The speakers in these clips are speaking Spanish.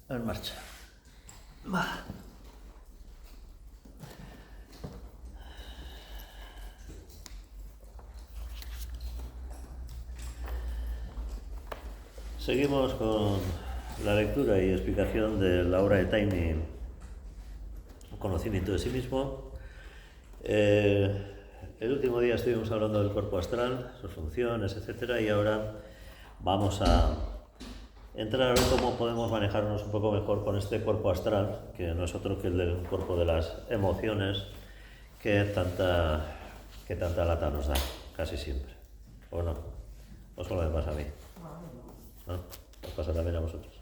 En marcha. Va. Seguimos con la lectura y explicación de la obra de Taimni, Conocimiento de sí mismo. El último día estuvimos hablando del cuerpo astral, sus funciones, etc. Y ahora vamos a entrar a ver cómo podemos manejarnos un poco mejor con este cuerpo astral, que no es otro que el del cuerpo de las emociones, que tanta lata nos da, casi siempre. ¿O no? ¿O solo me pasa a mí? ¿No? ¿Os pasa también a vosotros?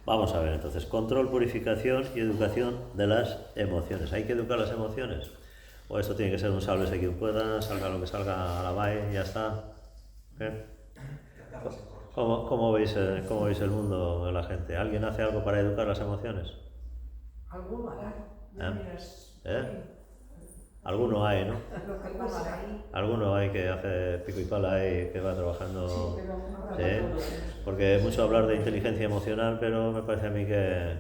Vamos a ver entonces, control, purificación y educación de las emociones. ¿Hay que educar las emociones? ¿O esto tiene que ser un sálvese quien pueda, salga lo que salga a la valle y ya está? ¿Qué? ¿Cómo veis el mundo de la gente? ¿Alguien hace algo para educar las emociones? Alguno hará. Alguno hay, ¿no? Alguno hay que hace pico y pala y que va trabajando. Sí, porque es mucho hablar de inteligencia emocional, pero me parece a mí que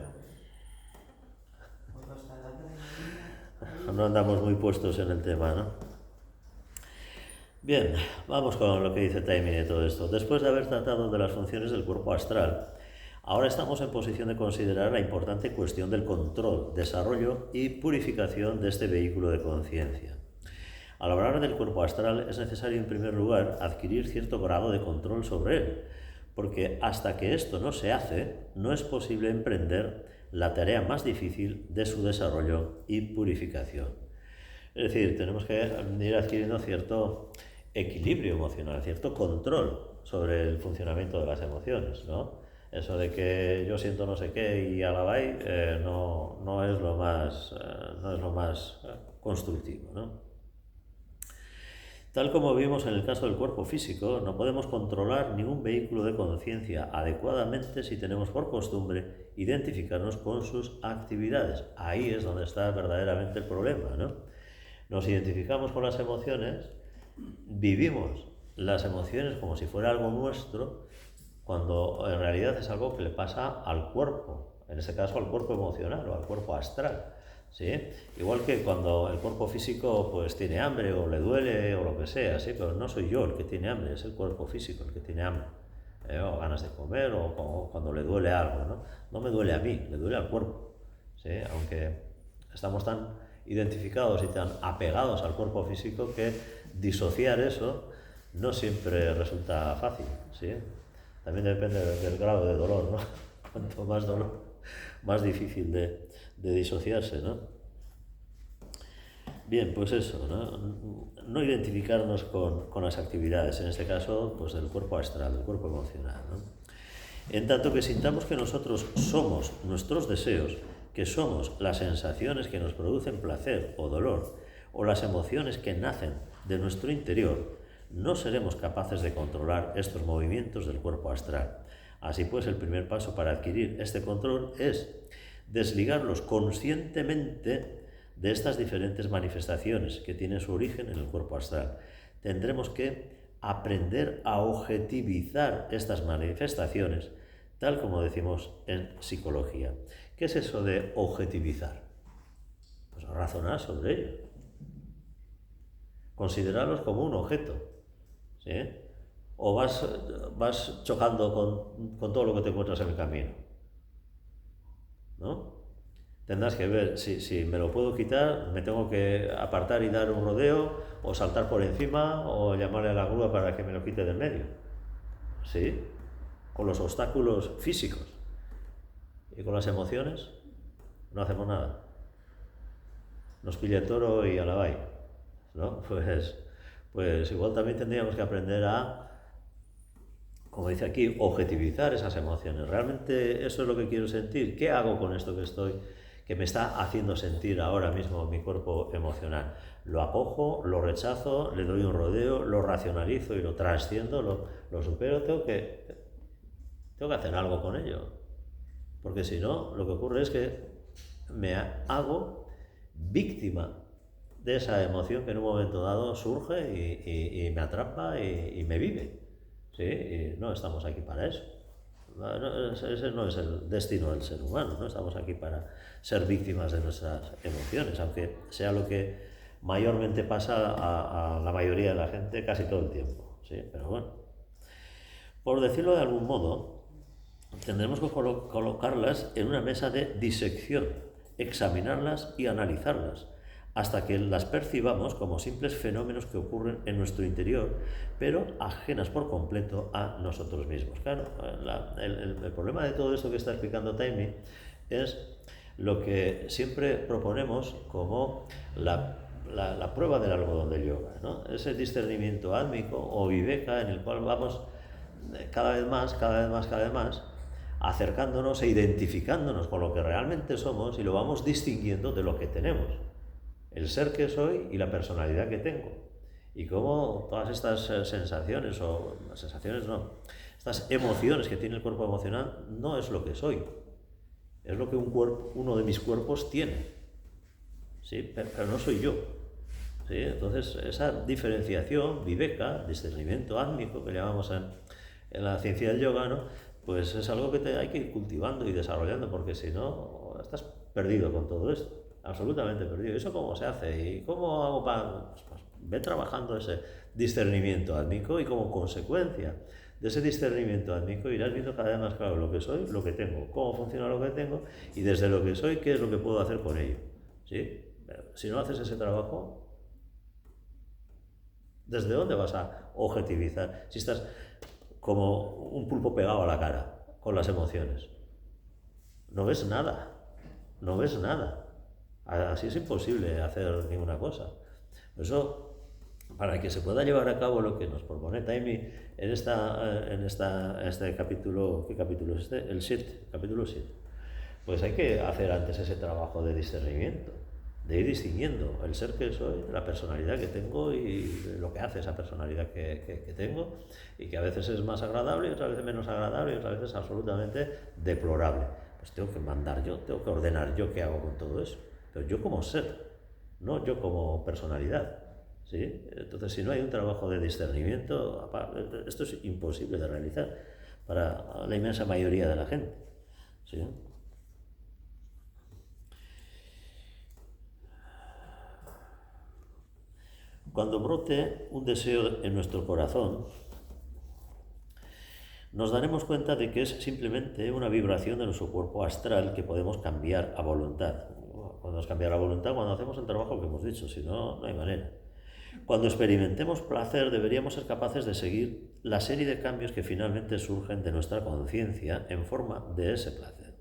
no andamos muy puestos en el tema, ¿no? Bien, vamos con lo que dice Taimni de todo esto. Después de haber tratado de las funciones del cuerpo astral, ahora estamos en posición de considerar la importante cuestión del control, desarrollo y purificación de este vehículo de conciencia. Al hablar del cuerpo astral es necesario en primer lugar adquirir cierto grado de control sobre él, porque hasta que esto no se hace, no es posible emprender la tarea más difícil de su desarrollo y purificación. Es decir, tenemos que ir adquiriendo cierto equilibrio emocional, cierto control sobre el funcionamiento de las emociones, ¿no? Eso de que yo siento no sé qué y alabay no es lo más constructivo, ¿no? Tal como vimos en el caso del cuerpo físico, no podemos controlar ningún vehículo de conciencia adecuadamente si tenemos por costumbre identificarnos con sus actividades. Ahí es donde está verdaderamente el problema, ¿no? Nos identificamos con las emociones, vivimos las emociones como si fuera algo nuestro, cuando en realidad es algo que le pasa al cuerpo, en este caso al cuerpo emocional o al cuerpo astral. ¿Sí? Igual que cuando el cuerpo físico pues tiene hambre o le duele o lo que sea, ¿sí? Pero no soy yo el que tiene hambre, es el cuerpo físico el que tiene hambre, o ganas de comer o cuando le duele algo, ¿no? No me duele a mí, le duele al cuerpo, ¿sí? Aunque estamos tan identificados y tan apegados al cuerpo físico que disociar eso no siempre resulta fácil, ¿sí? También depende del grado de dolor, ¿no? Cuanto más dolor, más difícil de disociarse, ¿no? Bien, pues eso, no identificarnos con las actividades, en este caso, pues del cuerpo astral, del cuerpo emocional, ¿no? En tanto que sintamos que nosotros somos nuestros deseos, que somos las sensaciones que nos producen placer o dolor, o las emociones que nacen de nuestro interior, no seremos capaces de controlar estos movimientos del cuerpo astral. Así pues, el primer paso para adquirir este control es desligarlos conscientemente de estas diferentes manifestaciones que tienen su origen en el cuerpo astral. Tendremos que aprender a objetivizar estas manifestaciones, tal como decimos en psicología. ¿Qué es eso de objetivizar? Pues razonar sobre ello. Considerarlos como un objeto, ¿sí? O vas chocando con todo lo que te encuentras en el camino, ¿no? Tendrás que ver si me lo puedo quitar, me tengo que apartar y dar un rodeo, o saltar por encima, o llamarle a la grúa para que me lo quite del medio. ¿Sí? Con los obstáculos físicos. Y con las emociones no hacemos nada. Nos pilla el toro y a la valla, ¿no? Pues igual también tendríamos que aprender a, como dice aquí, objetivizar esas emociones. ¿Realmente eso es lo que quiero sentir? ¿Qué hago con esto que me está haciendo sentir ahora mismo mi cuerpo emocional? Lo acojo, lo rechazo, le doy un rodeo, lo racionalizo y lo trasciendo, lo supero. Tengo que hacer algo con ello, porque si no, lo que ocurre es que me hago víctima de esa emoción que en un momento dado surge y me atrapa y me vive. ¿Sí? Y no estamos aquí para eso, Ese no es el destino del ser humano, no estamos aquí para ser víctimas de nuestras emociones, aunque sea lo que mayormente pasa a la mayoría de la gente casi todo el tiempo, ¿sí? Pero bueno, por decirlo de algún modo, tendremos que colocarlas en una mesa de disección, examinarlas y analizarlas, hasta que las percibamos como simples fenómenos que ocurren en nuestro interior, pero ajenas por completo a nosotros mismos. Claro, el problema de todo esto que está explicando Taimi es lo que siempre proponemos como la prueba del algodón del yoga, ¿no? Ese discernimiento átmico o viveka en el cual vamos cada vez más, acercándonos e identificándonos con lo que realmente somos y lo vamos distinguiendo de lo que tenemos. El ser que soy y la personalidad que tengo. Y cómo todas estas sensaciones, estas emociones que tiene el cuerpo emocional no es lo que soy. Es lo que uno de mis cuerpos tiene. ¿Sí? Pero no soy yo. ¿Sí? Entonces, esa diferenciación, viveka, discernimiento átmico, que llamamos en la ciencia del yoga, ¿no? Pues es algo que hay que ir cultivando y desarrollando, porque si no, estás perdido con todo esto. Absolutamente perdido. ¿Y eso cómo se hace? ¿Y cómo hago para...? Pues ve trabajando ese discernimiento átmico y como consecuencia de ese discernimiento átmico irás viendo cada vez más claro lo que soy, lo que tengo, cómo funciona lo que tengo y desde lo que soy, qué es lo que puedo hacer con ello. ¿Sí? Pero si no haces ese trabajo, ¿desde dónde vas a objetivizar? Si estás como un pulpo pegado a la cara con las emociones. No ves nada. No ves nada. Así es imposible hacer ninguna cosa. Por eso, para que se pueda llevar a cabo lo que nos propone Taimi en este capítulo, ¿qué capítulo es este? El 7, capítulo 7. Pues hay que hacer antes ese trabajo de discernimiento, de ir distinguiendo el ser que soy, la personalidad que tengo y lo que hace esa personalidad que tengo y que a veces es más agradable y otras veces menos agradable y otras veces absolutamente deplorable. Pues tengo que mandar yo, tengo que ordenar yo qué hago con todo eso. Pero yo como ser, no yo como personalidad, ¿sí? Entonces, si no hay un trabajo de discernimiento, esto es imposible de realizar para la inmensa mayoría de la gente, ¿sí? Cuando brote un deseo en nuestro corazón, nos daremos cuenta de que es simplemente una vibración de nuestro cuerpo astral que podemos cambiar a voluntad. Podemos cambiar a voluntad cuando hacemos el trabajo que hemos dicho, si no, no hay manera. Cuando experimentemos placer, deberíamos ser capaces de seguir la serie de cambios que finalmente surgen de nuestra conciencia en forma de ese placer.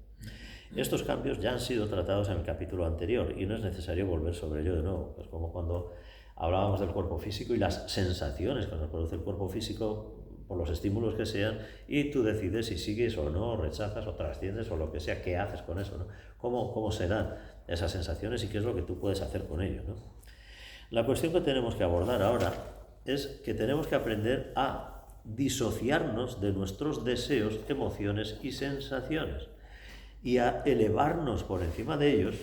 Estos cambios ya han sido tratados en el capítulo anterior y no es necesario volver sobre ello de nuevo. Es como cuando hablábamos del cuerpo físico y las sensaciones que nos produce el cuerpo físico por los estímulos que sean, y tú decides si sigues o no, rechazas o trasciendes o lo que sea, qué haces con eso, ¿no? ¿Cómo se dan esas sensaciones y qué es lo que tú puedes hacer con ello, ¿no? La cuestión que tenemos que abordar ahora es que tenemos que aprender a disociarnos de nuestros deseos, emociones y sensaciones y a elevarnos por encima de ellos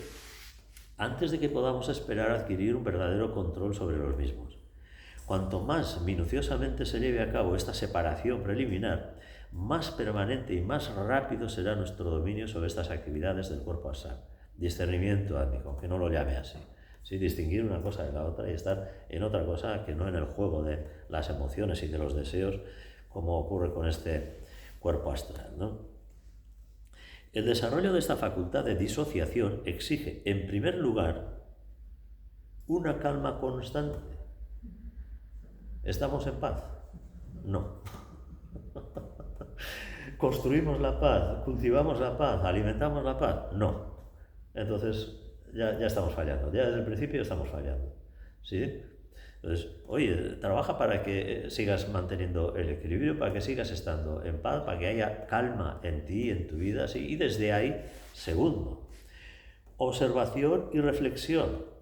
antes de que podamos esperar adquirir un verdadero control sobre los mismos. Cuanto más minuciosamente se lleve a cabo esta separación preliminar, más permanente y más rápido será nuestro dominio sobre estas actividades del cuerpo astral. Discernimiento átmico, aunque no lo llame así. ¿Sí? Distinguir una cosa de la otra y estar en otra cosa que no en el juego de las emociones y de los deseos, como ocurre con este cuerpo astral, ¿no? El desarrollo de esta facultad de disociación exige, en primer lugar, una calma constante. ¿Estamos en paz? No. ¿Construimos la paz? ¿Cultivamos la paz? ¿Alimentamos la paz? No. Entonces ya estamos fallando. Ya desde el principio estamos fallando. ¿Sí? Entonces, oye, trabaja para que sigas manteniendo el equilibrio, para que sigas estando en paz, para que haya calma en ti, en tu vida. ¿sí? Y desde ahí, segundo, observación y reflexión.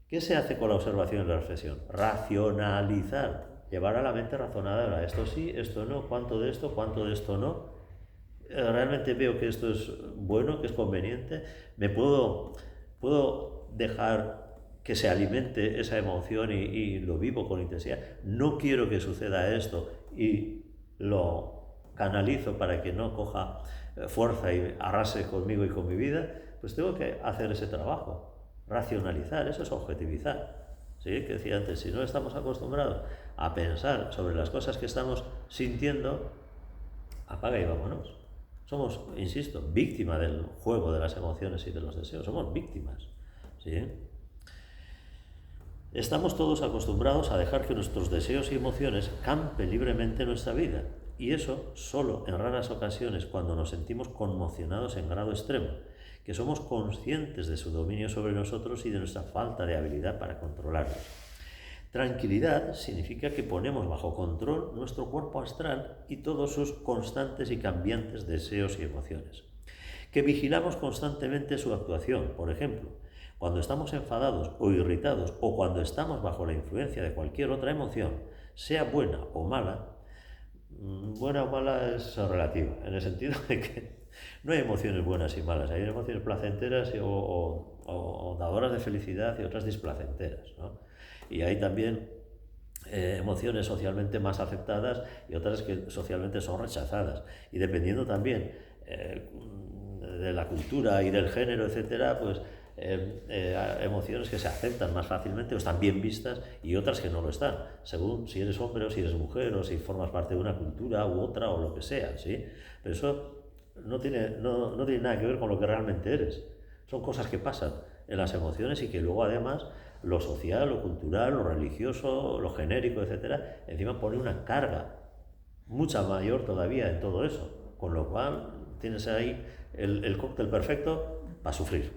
¿Qué se hace con la observación y la reflexión? Racionalizar, llevar a la mente razonada, esto sí, esto no, cuánto de esto no. Realmente veo que esto es bueno, que es conveniente, me puedo dejar que se alimente esa emoción y lo vivo con intensidad. No quiero que suceda esto y lo canalizo para que no coja fuerza y arrase conmigo y con mi vida, pues tengo que hacer ese trabajo, racionalizar, eso es objetivizar. ¿Sí? Que decía antes, si no estamos acostumbrados a pensar sobre las cosas que estamos sintiendo, apaga y vámonos. Somos, insisto, víctimas del juego de las emociones y de los deseos, somos víctimas. ¿Sí? Estamos todos acostumbrados a dejar que nuestros deseos y emociones campen libremente en nuestra vida, y eso solo en raras ocasiones, cuando nos sentimos conmocionados en grado extremo, que somos conscientes de su dominio sobre nosotros y de nuestra falta de habilidad para controlarlos. Tranquilidad significa que ponemos bajo control nuestro cuerpo astral y todos sus constantes y cambiantes deseos y emociones, que vigilamos constantemente su actuación. Por ejemplo, cuando estamos enfadados o irritados, o cuando estamos bajo la influencia de cualquier otra emoción, sea buena o mala es relativa, en el sentido de que no hay emociones buenas y malas, hay emociones placenteras o dadoras de felicidad y otras displacenteras, ¿no? Y hay también emociones socialmente más aceptadas y otras que socialmente son rechazadas. Y dependiendo también de la cultura y del género, etcétera, pues emociones que se aceptan más fácilmente o están bien vistas y otras que no lo están, según si eres hombre o si eres mujer o si formas parte de una cultura u otra o lo que sea, ¿sí? Pero eso no tiene nada que ver con lo que realmente eres. Son cosas que pasan en las emociones y que luego además lo social, lo cultural, lo religioso, lo genérico, etcétera, encima pone una carga mucha mayor todavía en todo eso, con lo cual tienes ahí el cóctel perfecto para sufrir,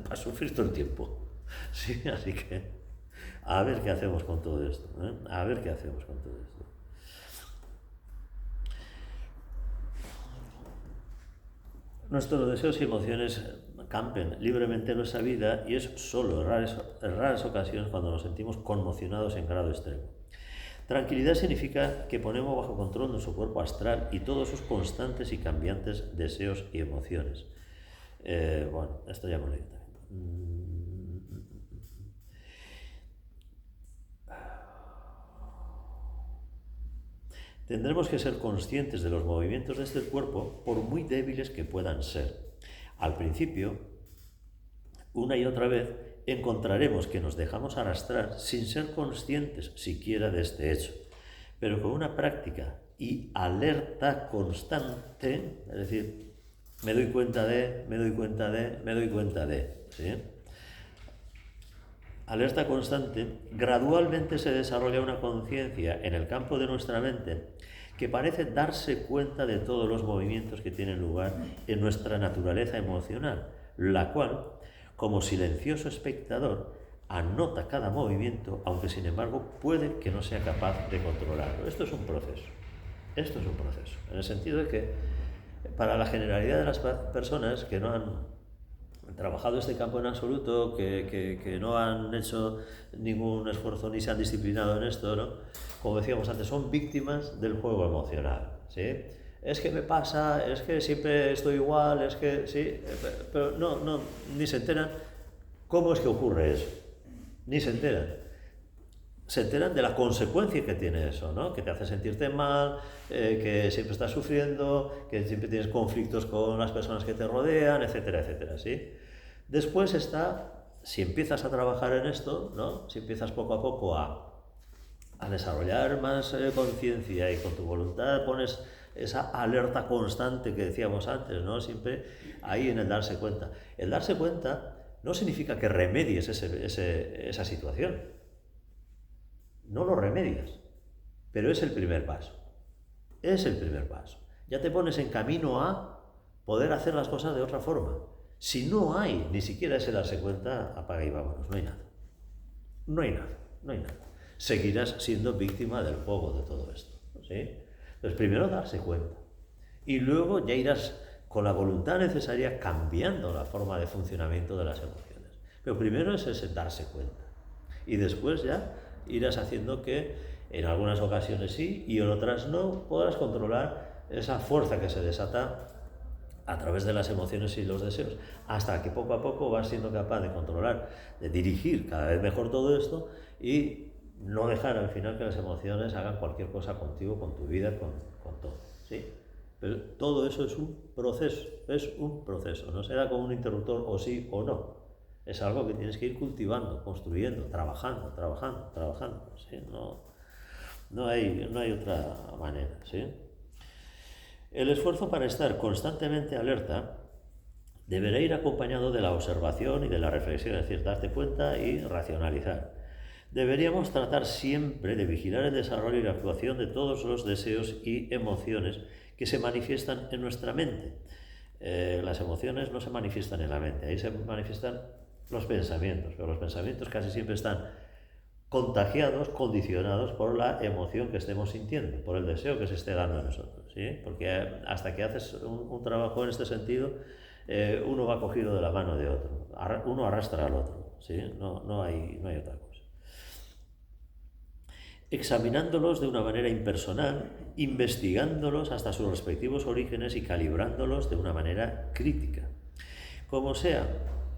para sufrir todo el tiempo. Sí, así que a ver qué hacemos con todo esto, ¿eh? A ver qué hacemos con todo esto. Nuestros deseos y emociones campen libremente en nuestra vida y es solo en raras ocasiones cuando nos sentimos conmocionados en grado extremo. Tranquilidad significa que ponemos bajo control nuestro cuerpo astral y todos sus constantes y cambiantes deseos y emociones. Bueno, esto ya hemos leído también. Tendremos que ser conscientes de los movimientos de este cuerpo, por muy débiles que puedan ser. Al principio, una y otra vez, encontraremos que nos dejamos arrastrar sin ser conscientes siquiera de este hecho, pero con una práctica y alerta constante, es decir, me doy cuenta de, ¿sí? Alerta constante, gradualmente se desarrolla una conciencia en el campo de nuestra mente que parece darse cuenta de todos los movimientos que tienen lugar en nuestra naturaleza emocional, la cual, como silencioso espectador, anota cada movimiento, aunque sin embargo puede que no sea capaz de controlarlo. Esto es un proceso, en el sentido de que para la generalidad de las personas que no han trabajado este campo en absoluto, que no han hecho ningún esfuerzo ni se han disciplinado en esto, ¿no? Como decíamos antes, son víctimas del juego emocional, ¿sí? Es que me pasa, es que siempre estoy igual, es que sí, pero no, ni se enteran cómo es que ocurre eso, ni se enteran. Se enteran de la consecuencia que tiene eso, ¿no? Que te hace sentirte mal, que siempre estás sufriendo, que siempre tienes conflictos con las personas que te rodean, etcétera, etcétera, ¿sí? Después está, si empiezas a trabajar en esto, ¿no? Si empiezas poco a poco a desarrollar más conciencia y con tu voluntad pones esa alerta constante que decíamos antes, ¿no? Siempre ahí en el darse cuenta. El darse cuenta no significa que remedies esa situación. No lo remedias, pero es el primer paso. Es el primer paso. Ya te pones en camino a poder hacer las cosas de otra forma. Si no hay ni siquiera ese darse cuenta, apaga y vámonos, no hay nada. No hay nada. Seguirás siendo víctima del juego de todo esto, ¿sí? Entonces primero darse cuenta y luego ya irás con la voluntad necesaria cambiando la forma de funcionamiento de las emociones. Pero primero es ese darse cuenta y después ya irás haciendo que en algunas ocasiones sí y en otras no podrás controlar esa fuerza que se desata a través de las emociones y los deseos, hasta que poco a poco vas siendo capaz de controlar, de dirigir cada vez mejor todo esto y no dejar al final que las emociones hagan cualquier cosa contigo, con tu vida, con todo, ¿sí? Pero todo eso es un proceso, no será como un interruptor o sí o no. Es algo que tienes que ir cultivando, construyendo, trabajando, ¿sí? No hay otra manera, ¿sí? El esfuerzo para estar constantemente alerta deberá ir acompañado de la observación y de la reflexión, es decir, darte cuenta y racionalizar. Deberíamos tratar siempre de vigilar el desarrollo y la actuación de todos los deseos y emociones que se manifiestan en nuestra mente. Las emociones no se manifiestan en la mente, ahí se manifiestan los pensamientos, pero los pensamientos casi siempre están contagiados, condicionados por la emoción que estemos sintiendo, por el deseo que se esté dando a nosotros, ¿sí? Porque hasta que haces un trabajo en este sentido, uno va cogido de la mano de otro, uno arrastra al otro, ¿sí? No hay otra cosa. Examinándolos de una manera impersonal, investigándolos hasta sus respectivos orígenes y calibrándolos de una manera crítica. Como sea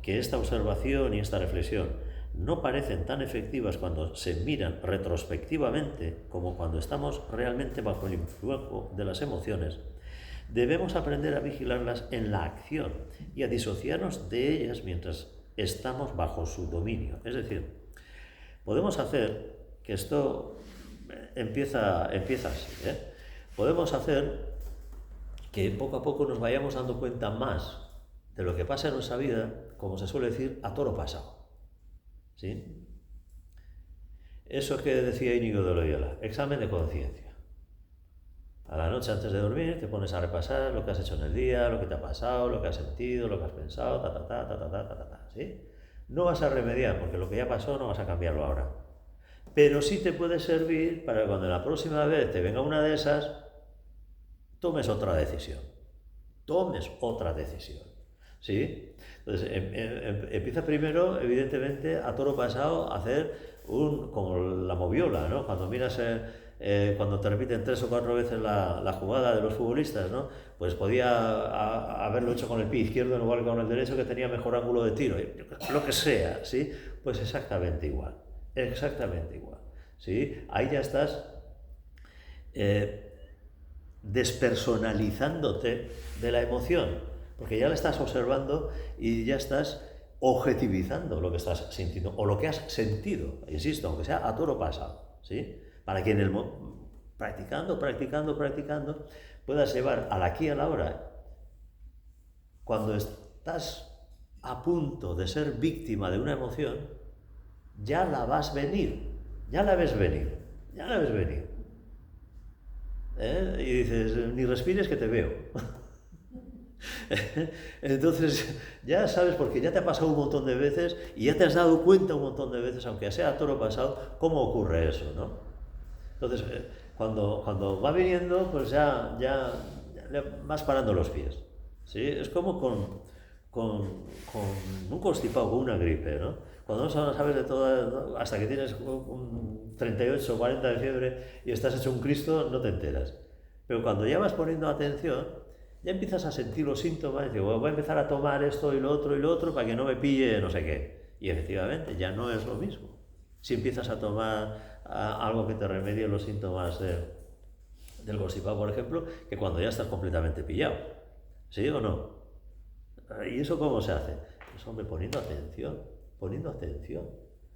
que esta observación y esta reflexión no parecen tan efectivas cuando se miran retrospectivamente como cuando estamos realmente bajo el influjo de las emociones, debemos aprender a vigilarlas en la acción y a disociarnos de ellas mientras estamos bajo su dominio. Es decir, podemos hacer que esto empieza así, ¿eh? Podemos hacer que poco a poco nos vayamos dando cuenta más de lo que pasa en nuestra vida, como se suele decir, a toro pasado, ¿sí? Eso que decía Íñigo de Loyola, examen de conciencia. A la noche antes de dormir te pones a repasar lo que has hecho en el día, lo que te ha pasado, lo que has sentido, lo que has pensado, ¿sí? No vas a remediar, porque lo que ya pasó no vas a cambiarlo ahora. Pero sí te puede servir para cuando la próxima vez te venga una de esas, tomes otra decisión, ¿sí? Entonces, empieza primero, evidentemente, a toro pasado, a hacer como la moviola, ¿no? Cuando miras, cuando te repiten 3 o 4 veces la jugada de los futbolistas, ¿no? Pues podía haberlo hecho con el pie izquierdo en lugar que con el derecho, que tenía mejor ángulo de tiro, lo que sea, ¿sí? Pues exactamente igual, ¿sí? Ahí ya estás despersonalizándote de la emoción, porque ya la estás observando y ya estás objetivizando lo que estás sintiendo o lo que has sentido, insisto, aunque sea a toro pasado, ¿sí? Para que practicando, puedas llevar al aquí y a la hora. Cuando estás a punto de ser víctima de una emoción, ya la ves venir. Y dices, ni respires que te veo. Entonces ya sabes, porque ya te ha pasado un montón de veces y ya te has dado cuenta un montón de veces, aunque sea a toro pasado, cómo ocurre eso, ¿no? Entonces, cuando va viniendo, pues ya le vas parando los pies, ¿sí? Es como con un constipado, con una gripe, ¿no? Cuando no sabes de todo, hasta que tienes un 38 o 40 de fiebre y estás hecho un Cristo, no te enteras. Pero cuando ya vas poniendo atención, ya empiezas a sentir los síntomas y dices, voy a empezar a tomar esto y lo otro para que no me pille no sé qué. Y efectivamente, ya no es lo mismo. Si empiezas a tomar algo que te remedie los síntomas del constipado, por ejemplo, que cuando ya estás completamente pillado. ¿Sí o no? ¿Y eso cómo se hace? Pues hombre, poniendo atención.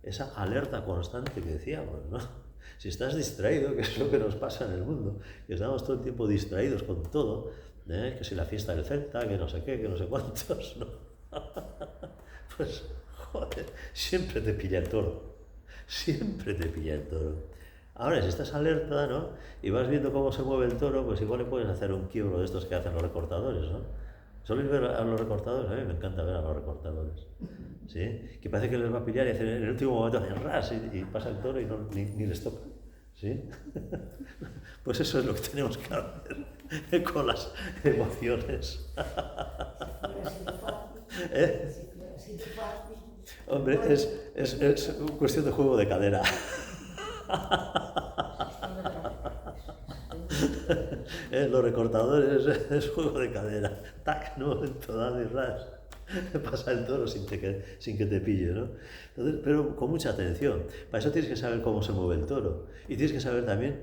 Esa alerta constante que decíamos, ¿no? Si estás distraído, que es lo que nos pasa en el mundo, que estamos todo el tiempo distraídos con todo, que si la fiesta del Celta, que no sé qué, que no sé cuántos, ¿no? Pues, joder, siempre te pilla el toro. Ahora, si estás alerta, ¿no? Y vas viendo cómo se mueve el toro, pues igual le puedes hacer un quiebro de estos que hacen los recortadores, ¿no? ¿Soléis ver a los recortadores? A mí me encanta ver a los recortadores, ¿sí? Que parece que les va a pillar y en el último momento hacen ras y pasa el toro y ni les toca, ¿sí? Pues eso es lo que tenemos que hacer con las emociones. Hombre, es cuestión de juego de cadera. Los recortadores es juego de cadera. Tac, en un momento dado y ras. Pasa el toro sin que te pille, ¿no? Entonces, pero con mucha atención. Para eso tienes que saber cómo se mueve el toro. Y tienes que saber también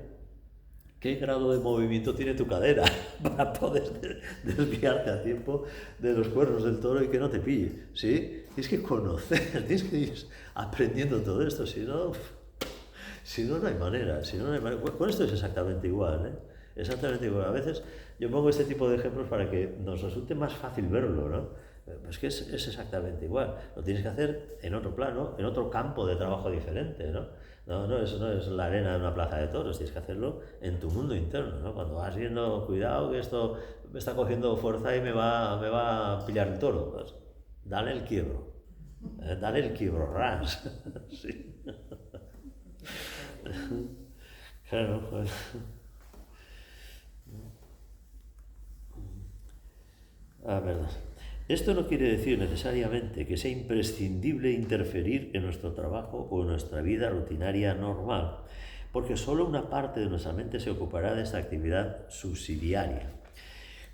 ¿Qué grado de movimiento tiene tu cadera para poder desviarte a tiempo de los cuernos del toro y que no te pille? ¿Sí? Tienes que conocer, tienes que ir aprendiendo todo esto, si no, no hay manera. Si no, no hay manera. Con esto es exactamente igual, ¿eh? Exactamente igual. A veces yo pongo este tipo de ejemplos para que nos resulte más fácil verlo, ¿no? Pues que es exactamente igual. Lo tienes que hacer en otro plano, en otro campo de trabajo diferente, ¿no? No es la arena de una plaza de toros, tienes que hacerlo en tu mundo interno, ¿no? Cuando vas viendo, cuidado que esto me está cogiendo fuerza y me va a pillar el toro, pues dale el quiebro, dale el quiebro ras. Sí. Claro, pues. Verdad. Esto no quiere decir necesariamente que sea imprescindible interferir en nuestro trabajo o en nuestra vida rutinaria normal, porque solo una parte de nuestra mente se ocupará de esta actividad subsidiaria,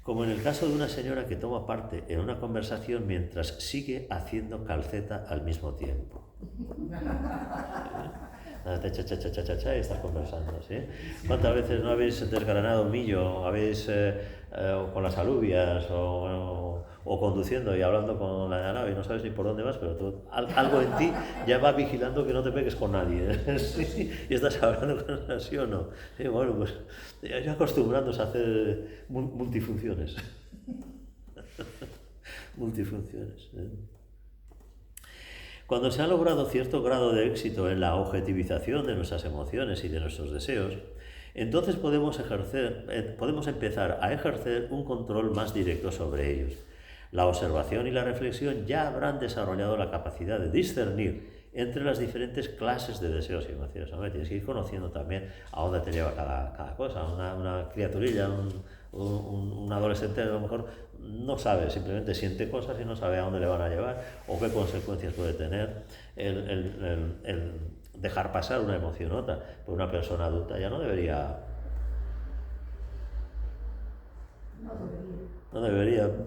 como en el caso de una señora que toma parte en una conversación mientras sigue haciendo calceta al mismo tiempo. Y estás conversando, ¿sí? ¿Cuántas veces no habéis desgranado un millo, habéis con las alubias o conduciendo y hablando con la de al lado y no sabes ni por dónde vas, pero algo en ti ya va vigilando que no te pegues con nadie, ¿eh? ¿Sí? Y estás hablando con así o no. Sí, bueno, pues ya acostumbrándose a hacer multifunciones. Multifunciones, ¿eh? Cuando se ha logrado cierto grado de éxito en la objetivización de nuestras emociones y de nuestros deseos, entonces podemos empezar a ejercer un control más directo sobre ellos. La observación y la reflexión ya habrán desarrollado la capacidad de discernir entre las diferentes clases de deseos y emociones. Hombre, tienes que ir conociendo también a dónde te lleva cada cosa. Una criaturilla, un adolescente a lo mejor no sabe, simplemente siente cosas y no sabe a dónde le van a llevar o qué consecuencias puede tener el dejar pasar una emoción u otra. Pues una persona adulta ya no debería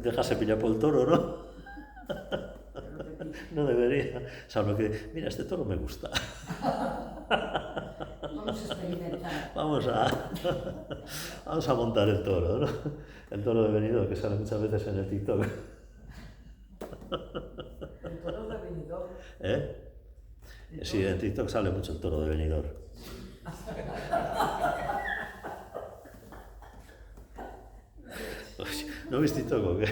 dejarse pillar por el toro, ¿no? No debería. Salvo que, mira, este toro me gusta. Vamos a experimentar. Vamos a montar el toro, ¿no? El toro de Benidorm, que sale muchas veces en el TikTok. El toro de Benidorm. ¿Eh? Sí, en TikTok sale mucho el toro de Benidorm. ¿No viste TikTok o qué?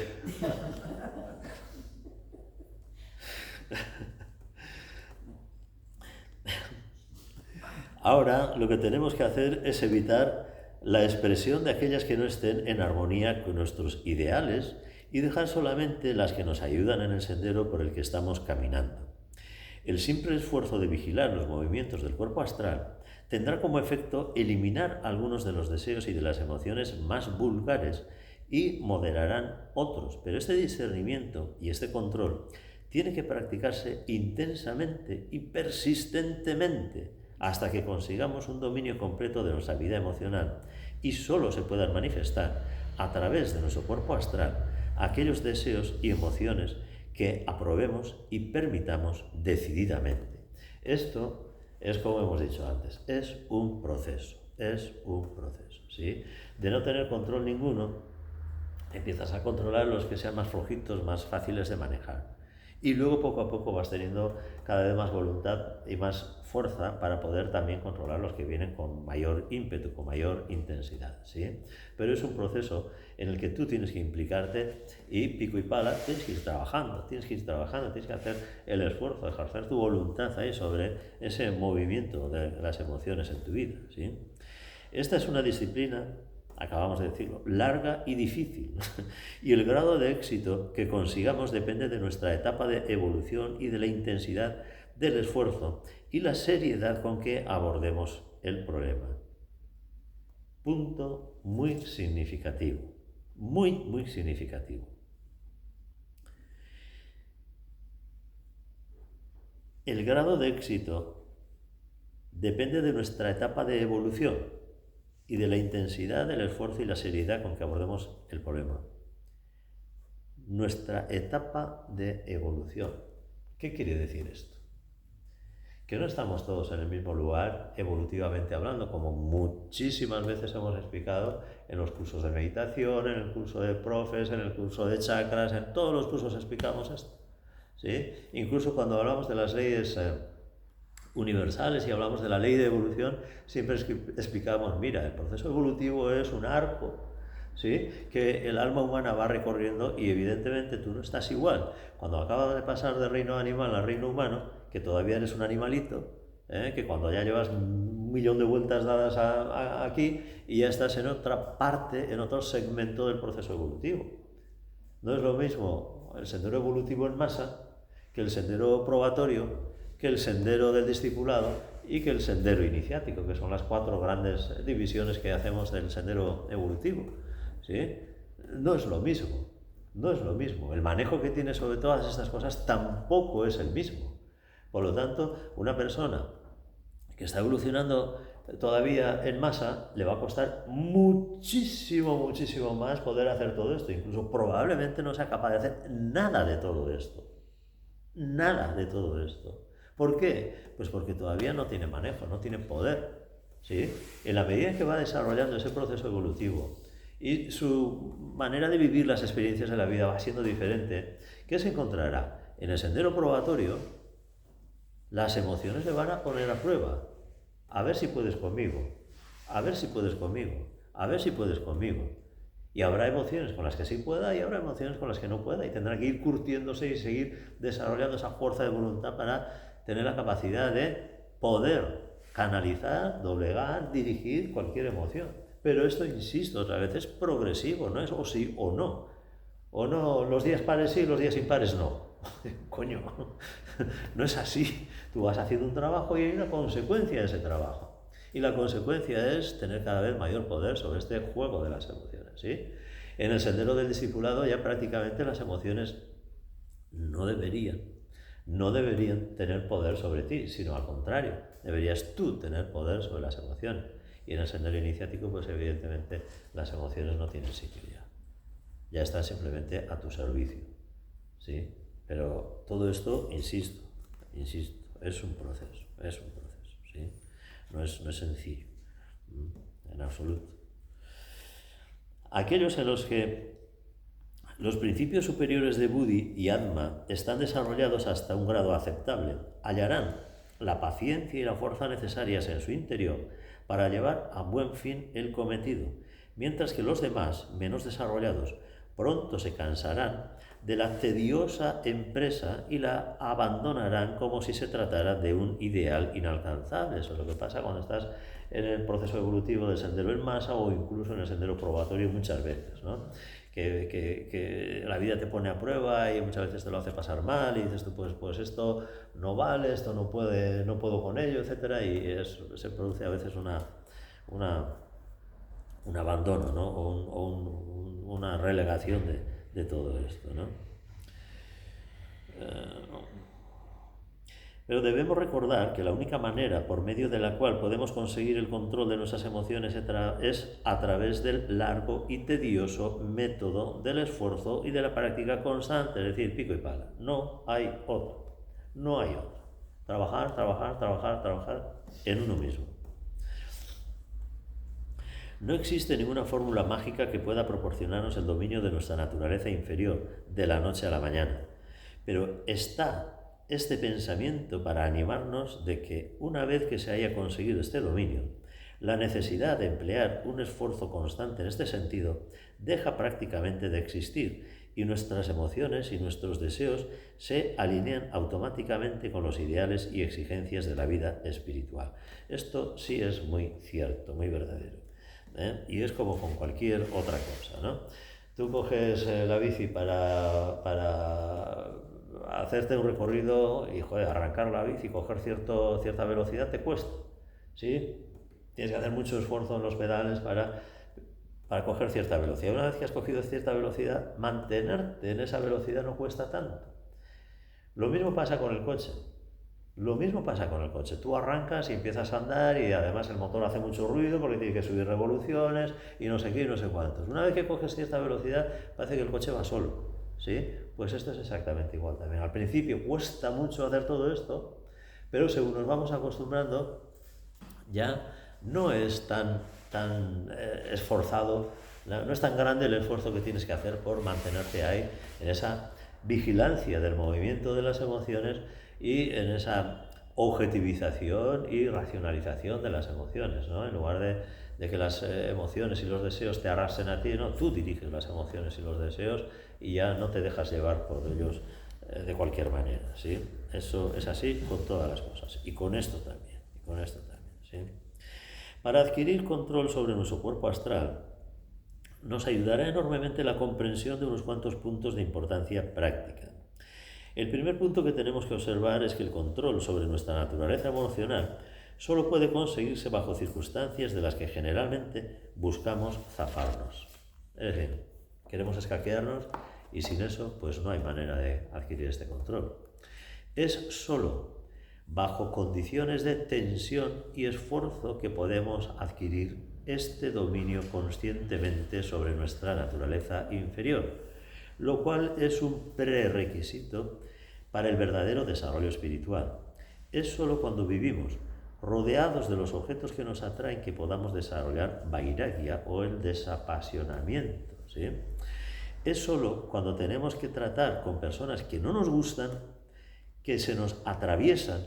Ahora lo que tenemos que hacer es evitar la expresión de aquellas que no estén en armonía con nuestros ideales y dejar solamente las que nos ayudan en el sendero por el que estamos caminando. El simple esfuerzo de vigilar los movimientos del cuerpo astral tendrá como efecto eliminar algunos de los deseos y de las emociones más vulgares y moderarán otros, pero este discernimiento y este control tiene que practicarse intensamente y persistentemente hasta que consigamos un dominio completo de nuestra vida emocional y solo se puedan manifestar a través de nuestro cuerpo astral aquellos deseos y emociones que aprobemos y permitamos decididamente. Esto es, como hemos dicho antes, es un proceso, ¿sí? De no tener control ninguno, empiezas a controlar los que sean más flojitos, más fáciles de manejar. Y luego poco a poco vas teniendo cada vez más voluntad y más fuerza para poder también controlar los que vienen con mayor ímpetu, con mayor intensidad, ¿sí? Pero es un proceso en el que tú tienes que implicarte y pico y pala, tienes que ir trabajando, tienes que hacer el esfuerzo, ejercer tu voluntad ahí sobre ese movimiento de las emociones en tu vida, ¿sí? Esta es una disciplina, acabamos de decirlo, larga y difícil. Y el grado de éxito que consigamos depende de nuestra etapa de evolución y de la intensidad del esfuerzo y la seriedad con que abordemos el problema. Punto muy significativo, muy significativo. El grado de éxito depende de nuestra etapa de evolución y de la intensidad del esfuerzo y la seriedad con que abordemos el problema. Nuestra etapa de evolución. ¿Qué quiere decir esto? que no estamos todos en el mismo lugar, evolutivamente hablando, como muchísimas veces hemos explicado en los cursos de meditación, en el curso de profes, en el curso de chakras, en todos los cursos explicamos esto, ¿sí? Incluso cuando hablamos de las leyes universales y hablamos de la ley de evolución, siempre explicamos, mira, el proceso evolutivo es un arco, ¿sí?, que el alma humana va recorriendo, y evidentemente tú no estás igual cuando acabas de pasar de reino animal al reino humano, que todavía eres un animalito, que cuando ya llevas 1.000.000 de vueltas dadas aquí y ya estás en otra parte, en otro segmento del proceso evolutivo. No es lo mismo el sendero evolutivo en masa que el sendero probatorio, que el sendero del discipulado y que el sendero iniciático, que son las 4 grandes divisiones que hacemos del sendero evolutivo, ¿sí? No es lo mismo, no es lo mismo. El manejo que tiene sobre todas estas cosas tampoco es el mismo. Por lo tanto, una persona que está evolucionando todavía en masa, le va a costar muchísimo, muchísimo más poder hacer todo esto. Incluso probablemente no sea capaz de hacer nada de todo esto. Nada de todo esto. ¿Por qué? Pues porque todavía no tiene manejo, no tiene poder, ¿sí? En la medida en que va desarrollando ese proceso evolutivo y su manera de vivir las experiencias de la vida va siendo diferente, ¿qué se encontrará? En el sendero probatorio, las emociones le van a poner a prueba. A ver si puedes conmigo, a ver si puedes conmigo, a ver si puedes conmigo. Y habrá emociones con las que sí pueda y habrá emociones con las que no pueda, y tendrá que ir curtiéndose y seguir desarrollando esa fuerza de voluntad para tener la capacidad de poder canalizar, doblegar, dirigir cualquier emoción. Pero esto, insisto, otra vez es progresivo, no es o sí o no. O no, los días pares sí, los días impares no. Coño, no es así. Tú vas haciendo un trabajo y hay una consecuencia de ese trabajo. Y la consecuencia es tener cada vez mayor poder sobre este juego de las emociones, ¿sí? En el sendero del discipulado ya prácticamente las emociones no deberían tener poder sobre ti, sino al contrario, deberías tú tener poder sobre las emociones. Y en el sendero iniciático, pues evidentemente las emociones no tienen sitio ya están simplemente a tu servicio, ¿sí? Pero todo esto, insisto, es un proceso, ¿sí? No es sencillo, en absoluto. Aquellos en los que los principios superiores de Buddhi y Atma están desarrollados hasta un grado aceptable, hallarán la paciencia y la fuerza necesarias en su interior para llevar a buen fin el cometido, mientras que los demás, menos desarrollados, pronto se cansarán de la tediosa empresa y la abandonarán como si se tratara de un ideal inalcanzable. Eso es lo que pasa cuando estás en el proceso evolutivo del sendero en masa o incluso en el sendero probatorio muchas veces, ¿no? Que la vida te pone a prueba y muchas veces te lo hace pasar mal y dices tú, pues esto no vale, esto no puedo con ello, etcétera, y se produce a veces un abandono, ¿no? Una relegación de todo esto, ¿no? Pero debemos recordar que la única manera por medio de la cual podemos conseguir el control de nuestras emociones es a través del largo y tedioso método del esfuerzo y de la práctica constante, es decir, pico y pala. No hay otro. No hay otro. Trabajar en uno mismo. No existe ninguna fórmula mágica que pueda proporcionarnos el dominio de nuestra naturaleza inferior de la noche a la mañana, pero está este pensamiento para animarnos de que una vez que se haya conseguido este dominio, la necesidad de emplear un esfuerzo constante en este sentido deja prácticamente de existir y nuestras emociones y nuestros deseos se alinean automáticamente con los ideales y exigencias de la vida espiritual. Esto sí es muy cierto, muy verdadero. Y es como con cualquier otra cosa, ¿no? Tú coges la bici para hacerte un recorrido y, arrancar la bici y coger cierta velocidad te cuesta, ¿sí? Tienes que hacer mucho esfuerzo en los pedales para coger cierta velocidad. Una vez que has cogido cierta velocidad, mantenerte en esa velocidad no cuesta tanto. Lo mismo pasa con el coche. Tú arrancas y empiezas a andar y además el motor hace mucho ruido porque tiene que subir revoluciones y no sé qué y no sé cuántos. Una vez que coges cierta velocidad parece que el coche va solo, ¿sí? Pues esto es exactamente igual también. Al principio cuesta mucho hacer todo esto, Pero según nos vamos acostumbrando, ya no es tan esforzado, no es tan grande el esfuerzo que tienes que hacer por mantenerte ahí, en esa vigilancia del movimiento de las emociones y en esa objetivización y racionalización de las emociones, ¿no? En lugar de que las emociones y los deseos te arrasen a ti, ¿no? Tú diriges las emociones y los deseos y ya no te dejas llevar por ellos de cualquier manera, ¿sí? Eso es así con todas las cosas y con esto también, ¿sí? Para adquirir control sobre nuestro cuerpo astral, nos ayudará enormemente la comprensión de unos cuantos puntos de importancia práctica. El primer punto que tenemos que observar es que el control sobre nuestra naturaleza emocional solo puede conseguirse bajo circunstancias de las que generalmente buscamos zafarnos. Es decir, queremos escaquearnos y sin eso pues no hay manera de adquirir este control. Es solo bajo condiciones de tensión y esfuerzo que podemos adquirir este dominio conscientemente sobre nuestra naturaleza inferior, lo cual es un prerequisito para el verdadero desarrollo espiritual. Es solo cuando vivimos rodeados de los objetos que nos atraen que podamos desarrollar vairagya o el desapasionamiento, ¿sí? Es solo cuando tenemos que tratar con personas que no nos gustan, que se nos atraviesan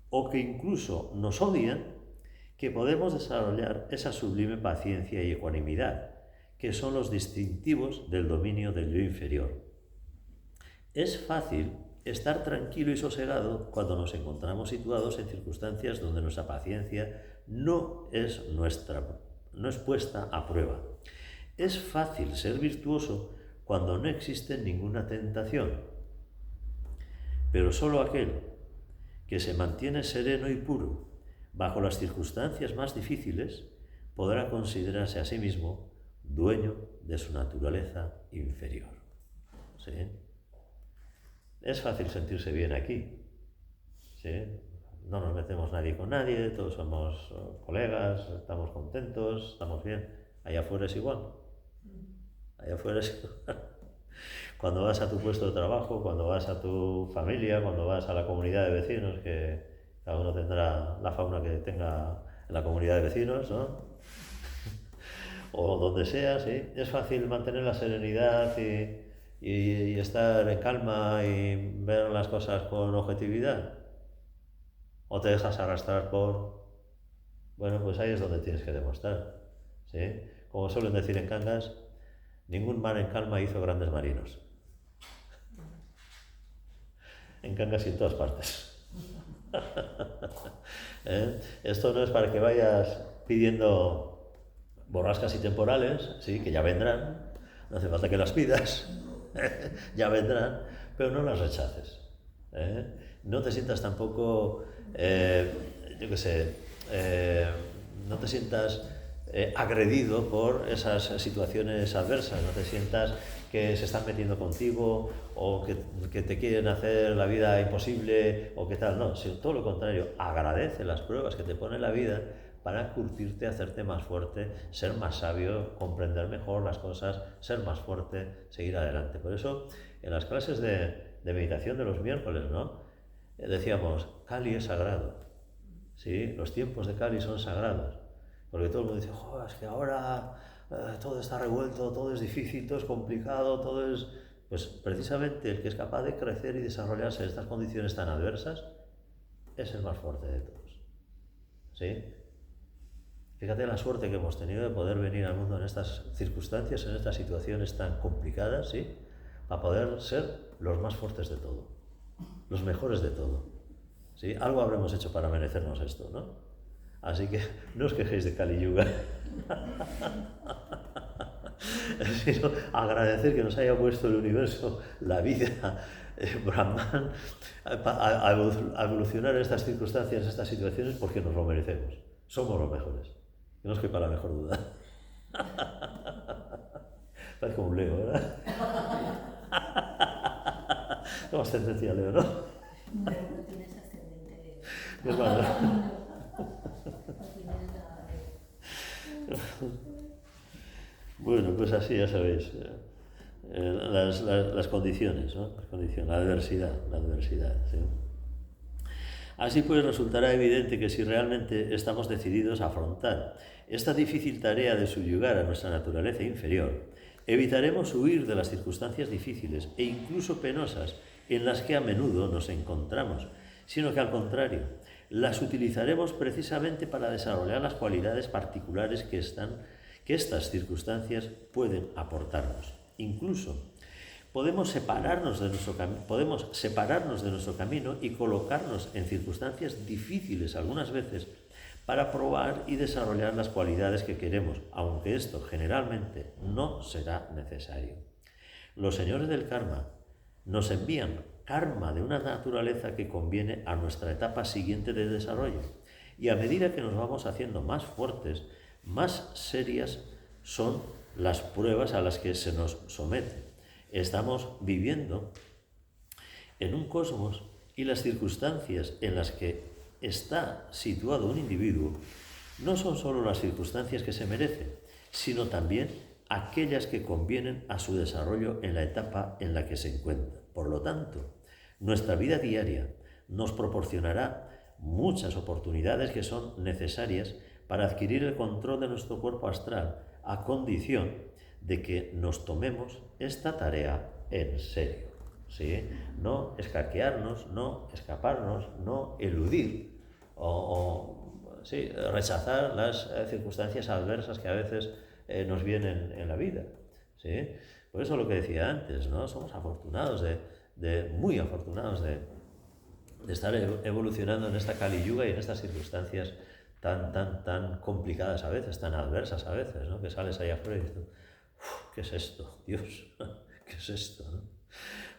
o que incluso nos odian, que podemos desarrollar esa sublime paciencia y ecuanimidad, que son los distintivos del dominio del yo inferior. Es fácil estar tranquilo y sosegado cuando nos encontramos situados en circunstancias donde nuestra paciencia no es puesta a prueba. Es fácil ser virtuoso cuando no existe ninguna tentación, pero solo aquel que se mantiene sereno y puro bajo las circunstancias más difíciles podrá considerarse a sí mismo dueño de su naturaleza inferior. ¿Sí? Es fácil sentirse bien aquí, ¿sí? No nos metemos nadie con nadie, todos somos colegas, estamos contentos, estamos bien. Allá afuera es igual. Allá afuera es igual. Cuando vas a tu puesto de trabajo, cuando vas a tu familia, cuando vas a la comunidad de vecinos, que cada uno tendrá la fauna que tenga en la comunidad de vecinos, ¿no? O donde sea, ¿sí? Es fácil mantener la serenidad y estar en calma y ver las cosas con objetividad. O te dejas arrastrar por... Bueno, pues ahí es donde tienes que demostrar, ¿sí? Como suelen decir en Cangas, ningún mar en calma hizo grandes marinos. En Cangas y en todas partes. Esto no es para que vayas pidiendo borrascas y temporales, sí, que ya vendrán, no hace falta que las pidas, ya vendrán, pero no las rechaces. No te sientas tampoco, no te sientas agredido por esas situaciones adversas, no te sientas que se están metiendo contigo o que te quieren hacer la vida imposible o qué tal, no, sino todo lo contrario, agradece las pruebas que te pone la vida para curtirte, hacerte más fuerte, ser más sabio, comprender mejor las cosas, ser más fuerte, seguir adelante. Por eso, en las clases de meditación de los miércoles, ¿no? Decíamos, Kali es sagrado, ¿sí? Los tiempos de Kali son sagrados, porque todo el mundo dice, joder, es que ahora todo está revuelto, todo es difícil, todo es complicado, todo es... Pues precisamente el que es capaz de crecer y desarrollarse en estas condiciones tan adversas es el más fuerte de todos, ¿sí? Fíjate la suerte que hemos tenido de poder venir al mundo en estas circunstancias, en estas situaciones tan complicadas, ¿sí? Para poder ser los más fuertes de todo, los mejores de todo, ¿sí? Algo habremos hecho para merecernos esto, ¿no? Así que no os quejéis de Kali Yuga, sino agradecer que nos haya puesto el universo, la vida, Brahman, a evolucionar en estas circunstancias, en estas situaciones, porque nos lo merecemos. Somos los mejores. Que no os quepa la mejor duda. Parece como un Leo, ¿verdad? No ascendencia Leo, ¿no? No tienes ascendente Leo. Es malo. Bueno, pues así ya sabéis, las condiciones, ¿no? Las condiciones, la adversidad, ¿sí? Así pues, resultará evidente que si realmente estamos decididos a afrontar esta difícil tarea de subyugar a nuestra naturaleza inferior, evitaremos huir de las circunstancias difíciles e incluso penosas en las que a menudo nos encontramos, sino que al contrario, las utilizaremos precisamente para desarrollar las cualidades particulares que estas circunstancias pueden aportarnos. Incluso podemos separarnos de nuestro camino y colocarnos en circunstancias difíciles algunas veces para probar y desarrollar las cualidades que queremos, aunque esto generalmente no será necesario. Los señores del karma nos envían karma de una naturaleza que conviene a nuestra etapa siguiente de desarrollo, y a medida que nos vamos haciendo más fuertes, más serias son las pruebas a las que se nos somete. Estamos viviendo en un cosmos y las circunstancias en las que está situado un individuo no son solo las circunstancias que se merece, sino también aquellas que convienen a su desarrollo en la etapa en la que se encuentra. Por lo tanto, nuestra vida diaria nos proporcionará muchas oportunidades que son necesarias para adquirir el control de nuestro cuerpo astral, a condición de que nos tomemos esta tarea en serio, ¿sí? No escaquearnos, no escaparnos, no eludir sí, rechazar las circunstancias adversas que a veces nos vienen en la vida, ¿sí? Por eso lo que decía antes, ¿no? Somos afortunados, muy afortunados de estar evolucionando en esta Kali Yuga y en estas circunstancias tan complicadas a veces, tan adversas a veces, ¿no? Que sales ahí afuera y dices, ¿qué es esto? Dios, ¿qué es esto? ¿no?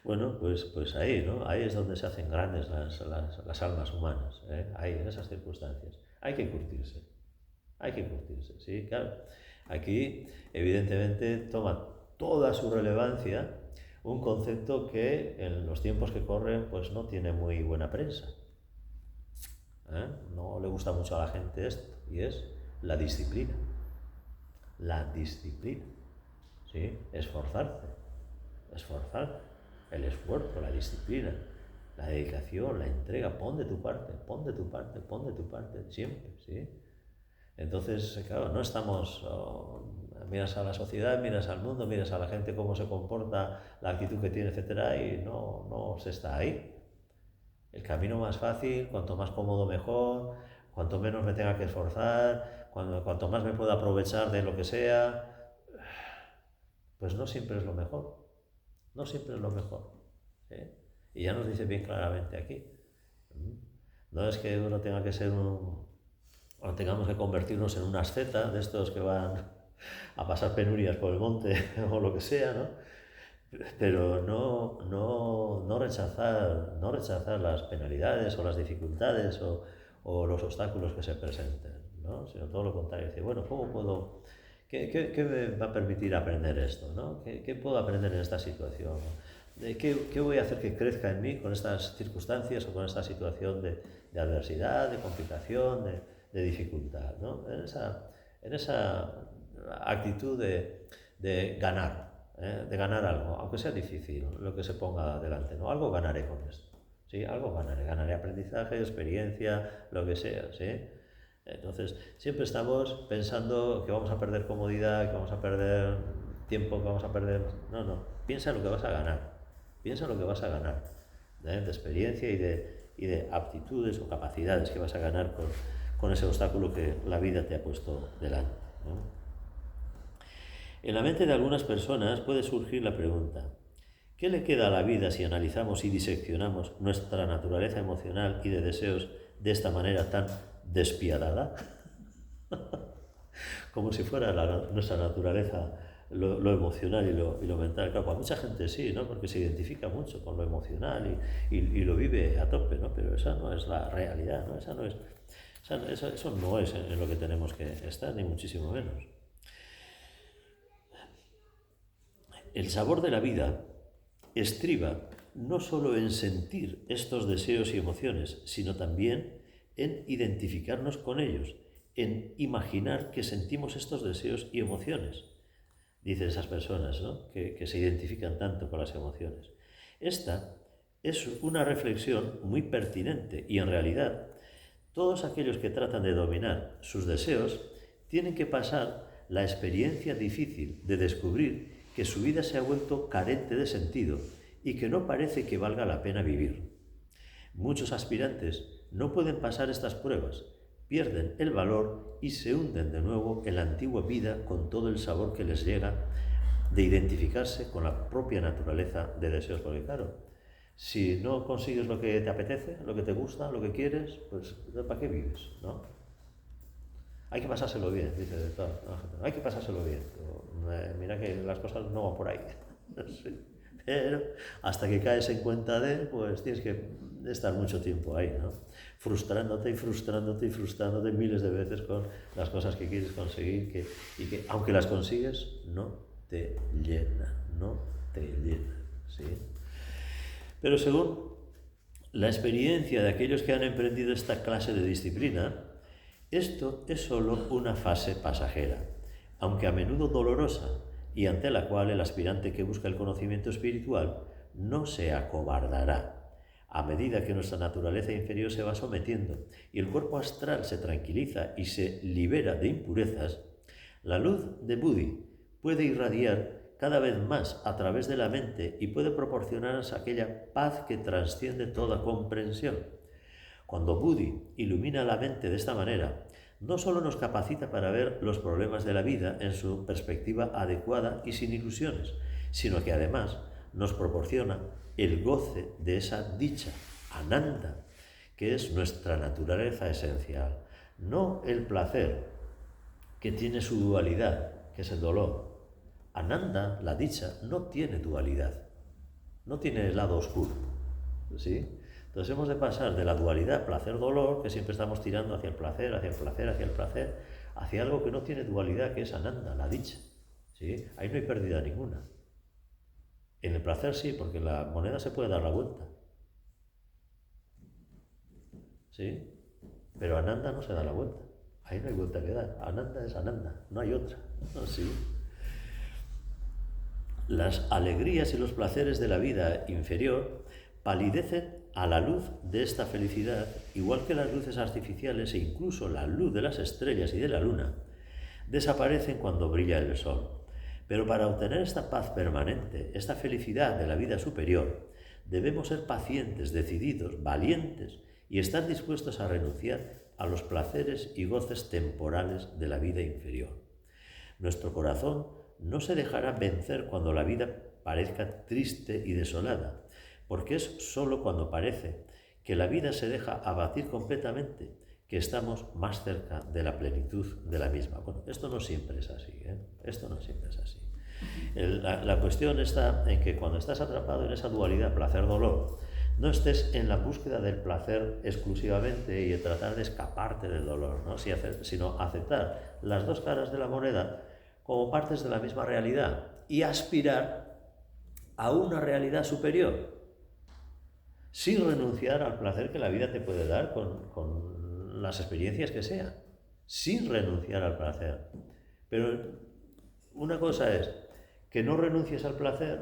Bueno, pues ahí, ¿no? Ahí es donde se hacen grandes las almas humanas, ¿eh? Ahí, en esas circunstancias. Hay que curtirse, ¿sí? Claro. Aquí, evidentemente, toma toda su relevancia un concepto que en los tiempos que corren pues no tiene muy buena prensa. No le gusta mucho a la gente esto, y es la disciplina. La disciplina, ¿sí? Esforzarse, el esfuerzo, la disciplina, la dedicación, la entrega, pon de tu parte, siempre, ¿sí? Entonces, claro, no estamos, miras a la sociedad, miras al mundo, miras a la gente cómo se comporta, la actitud que tiene, etcétera, y no se está ahí. El camino más fácil, cuanto más cómodo mejor, cuanto menos me tenga que esforzar, cuanto más me pueda aprovechar de lo que sea, pues no siempre es lo mejor, ¿sí? Y ya nos dice bien claramente aquí, no es que uno tenga que ser o tengamos que convertirnos en un asceta de estos que van a pasar penurias por el monte o lo que sea, ¿no? Pero no rechazar las penalidades o las dificultades o los obstáculos que se presenten, ¿no? Sino todo lo contrario, decir, bueno, ¿qué me va a permitir aprender esto, ¿no? ¿Qué puedo aprender en esta situación? ¿Qué voy a hacer que crezca en mí con estas circunstancias o con esta situación de adversidad, de complicación, de dificultad, ¿no? En esa actitud de ganar. De ganar algo, aunque sea difícil lo que se ponga delante, ¿no? Algo ganaré con esto, ¿sí? Algo ganaré aprendizaje, experiencia, lo que sea, ¿sí? Entonces, siempre estamos pensando que vamos a perder comodidad, que vamos a perder tiempo, que vamos a perder... No, piensa en lo que vas a ganar, de experiencia y de aptitudes o capacidades que vas a ganar con ese obstáculo que la vida te ha puesto delante, ¿no? En la mente de algunas personas puede surgir la pregunta, ¿qué le queda a la vida si analizamos y diseccionamos nuestra naturaleza emocional y de deseos de esta manera tan despiadada? Como si fuera nuestra naturaleza lo emocional y lo mental. Claro, para mucha gente sí, ¿no? Porque se identifica mucho con lo emocional y lo vive a tope, ¿no? Pero esa no es la realidad, ¿no? Eso no es en lo que tenemos que estar, ni muchísimo menos. El sabor de la vida estriba no solo en sentir estos deseos y emociones, sino también en identificarnos con ellos, en imaginar que sentimos estos deseos y emociones. Dicen esas personas, ¿no? que se identifican tanto con las emociones. Esta Es una reflexión muy pertinente y en realidad todos aquellos que tratan de dominar sus deseos tienen que pasar la experiencia difícil de descubrir que su vida se ha vuelto carente de sentido y que no parece que valga la pena vivir. Muchos aspirantes no pueden pasar estas pruebas, pierden el valor y se hunden de nuevo en la antigua vida con todo el sabor que les llega de identificarse con la propia naturaleza de deseos. Porque claro, si no consigues lo que te apetece, lo que te gusta, lo que quieres, pues ¿para qué vives? ¿No? Hay que pasárselo bien, dice toda la gente. Hay que pasárselo bien. Pero, mira que las cosas no van por ahí. Sí. Pero hasta que caes en cuenta de, pues tienes que estar mucho tiempo ahí, ¿no? Frustrándote y frustrándote y frustrándote miles de veces con las cosas que quieres conseguir y que aunque las consigues, no te llenan, no te llenan, ¿sí? Pero según la experiencia de aquellos que han emprendido esta clase de disciplina, esto es solo una fase pasajera, aunque a menudo dolorosa, y ante la cual el aspirante que busca el conocimiento espiritual no se acobardará. A medida que nuestra naturaleza inferior se va sometiendo y el cuerpo astral se tranquiliza y se libera de impurezas, la luz de Buddhi puede irradiar cada vez más a través de la mente y puede proporcionarnos aquella paz que trasciende toda comprensión. Cuando Buddhi ilumina la mente de esta manera, no solo nos capacita para ver los problemas de la vida en su perspectiva adecuada y sin ilusiones, sino que además nos proporciona el goce de esa dicha, Ananda, que es nuestra naturaleza esencial, no el placer, que tiene su dualidad, que es el dolor. Ananda, la dicha, no tiene dualidad, no tiene el lado oscuro, ¿sí? Entonces hemos de pasar de la dualidad placer-dolor, que siempre estamos tirando hacia el placer, hacia el placer, hacia el placer, hacia algo que no tiene dualidad, que es Ananda, la dicha, ¿sí? Ahí no hay pérdida ninguna. En el placer sí, porque la moneda se puede dar la vuelta, ¿sí? Pero Ananda no se da la vuelta. Ahí no hay vuelta que dar. Ananda es Ananda, no hay otra, ¿sí? Las alegrías y los placeres de la vida inferior palidecen a la luz de esta felicidad, igual que las luces artificiales e incluso la luz de las estrellas y de la luna, desaparecen cuando brilla el sol. Pero para obtener esta paz permanente, esta felicidad de la vida superior, debemos ser pacientes, decididos, valientes y estar dispuestos a renunciar a los placeres y goces temporales de la vida inferior. Nuestro corazón no se dejará vencer cuando la vida parezca triste y desolada, porque es sólo cuando parece que la vida se deja abatir completamente que estamos más cerca de la plenitud de la misma. Bueno, esto no siempre es así, ¿eh? Esto no siempre es así. La cuestión está en que cuando estás atrapado en esa dualidad placer-dolor, no estés en la búsqueda del placer exclusivamente y en tratar de escaparte del dolor, ¿no? Sino aceptar las dos caras de la moneda como partes de la misma realidad y aspirar a una realidad superior, sin renunciar al placer que la vida te puede dar con las experiencias que sean, sin renunciar al placer. Pero una cosa es que no renuncies al placer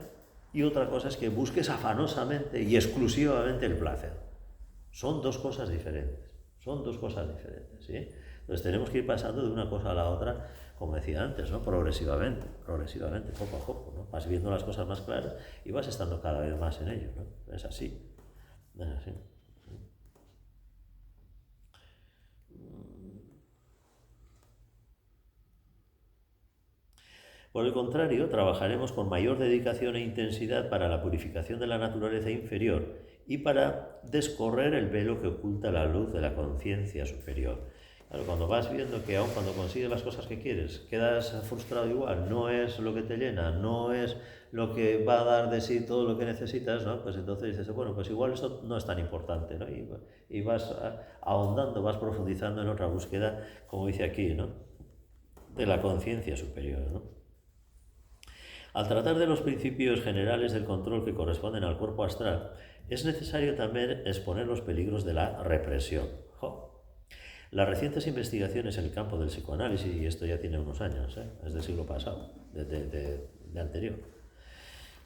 y otra cosa es que busques afanosamente y exclusivamente el placer. Son dos cosas diferentes, ¿sí? Entonces tenemos que ir pasando de una cosa a la otra, como decía antes, ¿no? Progresivamente, poco a poco, ¿no? Vas viendo las cosas más claras y vas estando cada vez más en ello, ¿no? Es así. Es así. Por el contrario, trabajaremos con mayor dedicación e intensidad para la purificación de la naturaleza inferior y para descorrer el velo que oculta la luz de la conciencia superior. Claro, cuando vas viendo que aun cuando consigues las cosas que quieres, quedas frustrado igual, no es lo que te llena, no es lo que va a dar de sí todo lo que necesitas, ¿no? Pues entonces dices, bueno, pues igual esto no es tan importante, ¿no? Y vas ahondando, vas profundizando en otra búsqueda, como dice aquí, ¿no? De la conciencia superior, ¿no? Al tratar de los principios generales del control que corresponden al cuerpo astral, es necesario también exponer los peligros de la represión. Las recientes investigaciones en el campo del psicoanálisis, y esto ya tiene unos años, es del siglo pasado, de anterior,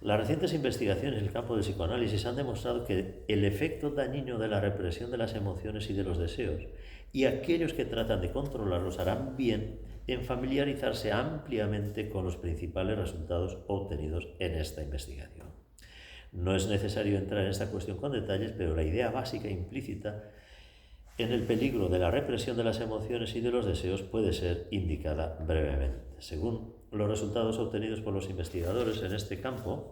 Las recientes investigaciones en el campo del psicoanálisis han demostrado que el efecto dañino de la represión de las emociones y de los deseos y aquellos que tratan de controlarlos harán bien en familiarizarse ampliamente con los principales resultados obtenidos en esta investigación. No es necesario entrar en esta cuestión con detalles, pero la idea básica implícita en el peligro de la represión de las emociones y de los deseos puede ser indicada brevemente. Según los resultados obtenidos por los investigadores en este campo,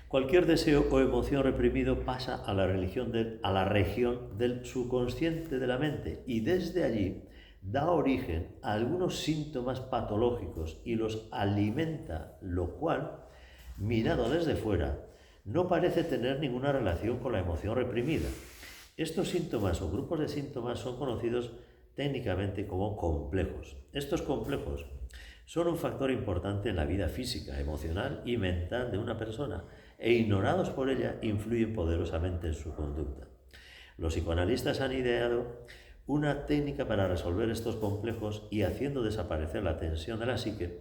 cualquier deseo o emoción reprimido pasa a la región del subconsciente de la mente y desde allí da origen a algunos síntomas patológicos y los alimenta, lo cual, mirado desde fuera, no parece tener ninguna relación con la emoción reprimida. Estos síntomas o grupos de síntomas son conocidos técnicamente como complejos. Estos complejos son un factor importante en la vida física, emocional y mental de una persona e ignorados por ella influyen poderosamente en su conducta. Los psicoanalistas han ideado una técnica para resolver estos complejos y haciendo desaparecer la tensión de la psique,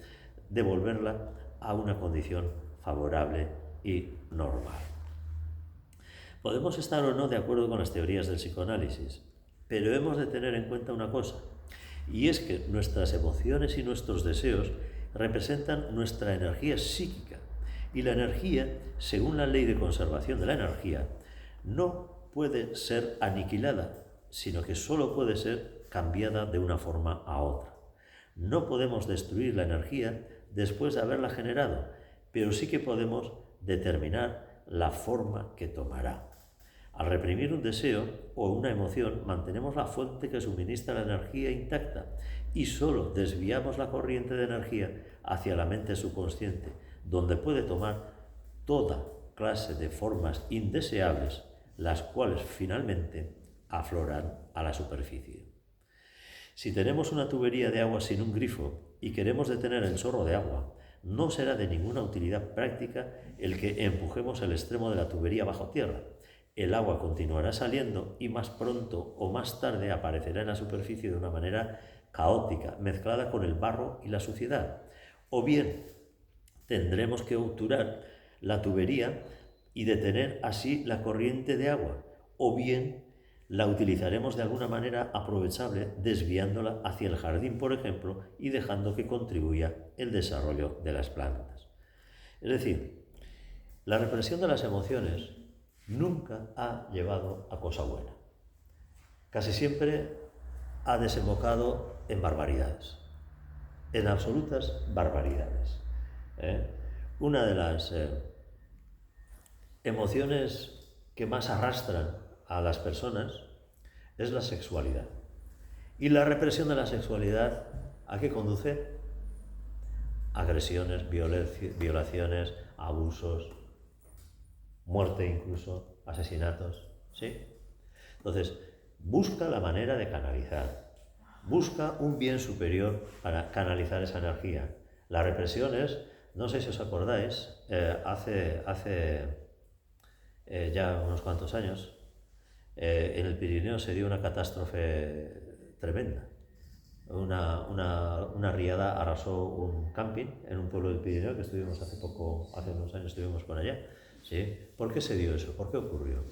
devolverla a una condición favorable y normal. Podemos estar o no de acuerdo con las teorías del psicoanálisis, pero hemos de tener en cuenta una cosa, y es que nuestras emociones y nuestros deseos representan nuestra energía psíquica, y la energía, según la ley de conservación de la energía, no puede ser aniquilada, sino que solo puede ser cambiada de una forma a otra. No podemos destruir la energía después de haberla generado, pero sí que podemos determinar la forma que tomará. Al reprimir un deseo o una emoción, mantenemos la fuente que suministra la energía intacta y solo desviamos la corriente de energía hacia la mente subconsciente, donde puede tomar toda clase de formas indeseables, las cuales finalmente afloran a la superficie. Si tenemos una tubería de agua sin un grifo y queremos detener el chorro de agua, no será de ninguna utilidad práctica el que empujemos el extremo de la tubería bajo tierra. El agua continuará saliendo y más pronto o más tarde aparecerá en la superficie de una manera caótica, mezclada con el barro y la suciedad. O bien tendremos que obturar la tubería y detener así la corriente de agua, o bien la utilizaremos de alguna manera aprovechable desviándola hacia el jardín, por ejemplo, y dejando que contribuya el desarrollo de las plantas. Es decir, la represión de las emociones nunca ha llevado a cosa buena. Casi siempre ha desembocado en barbaridades, en absolutas barbaridades. Una de las emociones que más arrastran a las personas es la sexualidad. Y la represión de la sexualidad, ¿a qué conduce? Agresiones, violaciones, abusos, muerte incluso, asesinatos, ¿sí? Entonces, busca la manera de canalizar, busca un bien superior para canalizar esa energía. La represión es, no sé si os acordáis, hace ya unos cuantos años, en el Pirineo se dio una catástrofe tremenda. Una riada arrasó un camping en un pueblo del Pirineo que estuvimos hace unos años estuvimos por allá. ¿Sí? ¿Por qué se dio eso? ¿Por qué ocurrió?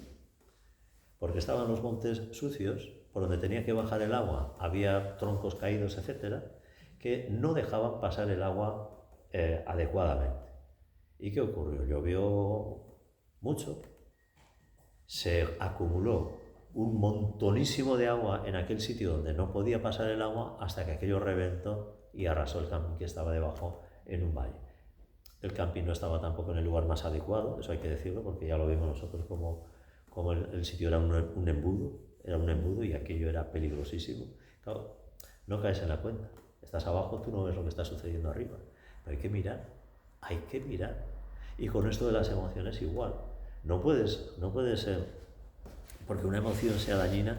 Porque estaban los montes sucios, por donde tenía que bajar el agua, había troncos caídos, etcétera, que no dejaban pasar el agua adecuadamente. ¿Y qué ocurrió? Llovió mucho, se acumuló un montonísimo de agua en aquel sitio donde no podía pasar el agua hasta que aquello reventó y arrasó el camping que estaba debajo en un valle. El camping no estaba tampoco en el lugar más adecuado, eso hay que decirlo, porque ya lo vimos nosotros como el sitio era un embudo y aquello era peligrosísimo. Claro, no caes en la cuenta. Estás abajo, tú no ves lo que está sucediendo arriba. Pero hay que mirar. Y con esto de las emociones igual. No puedes porque una emoción sea dañina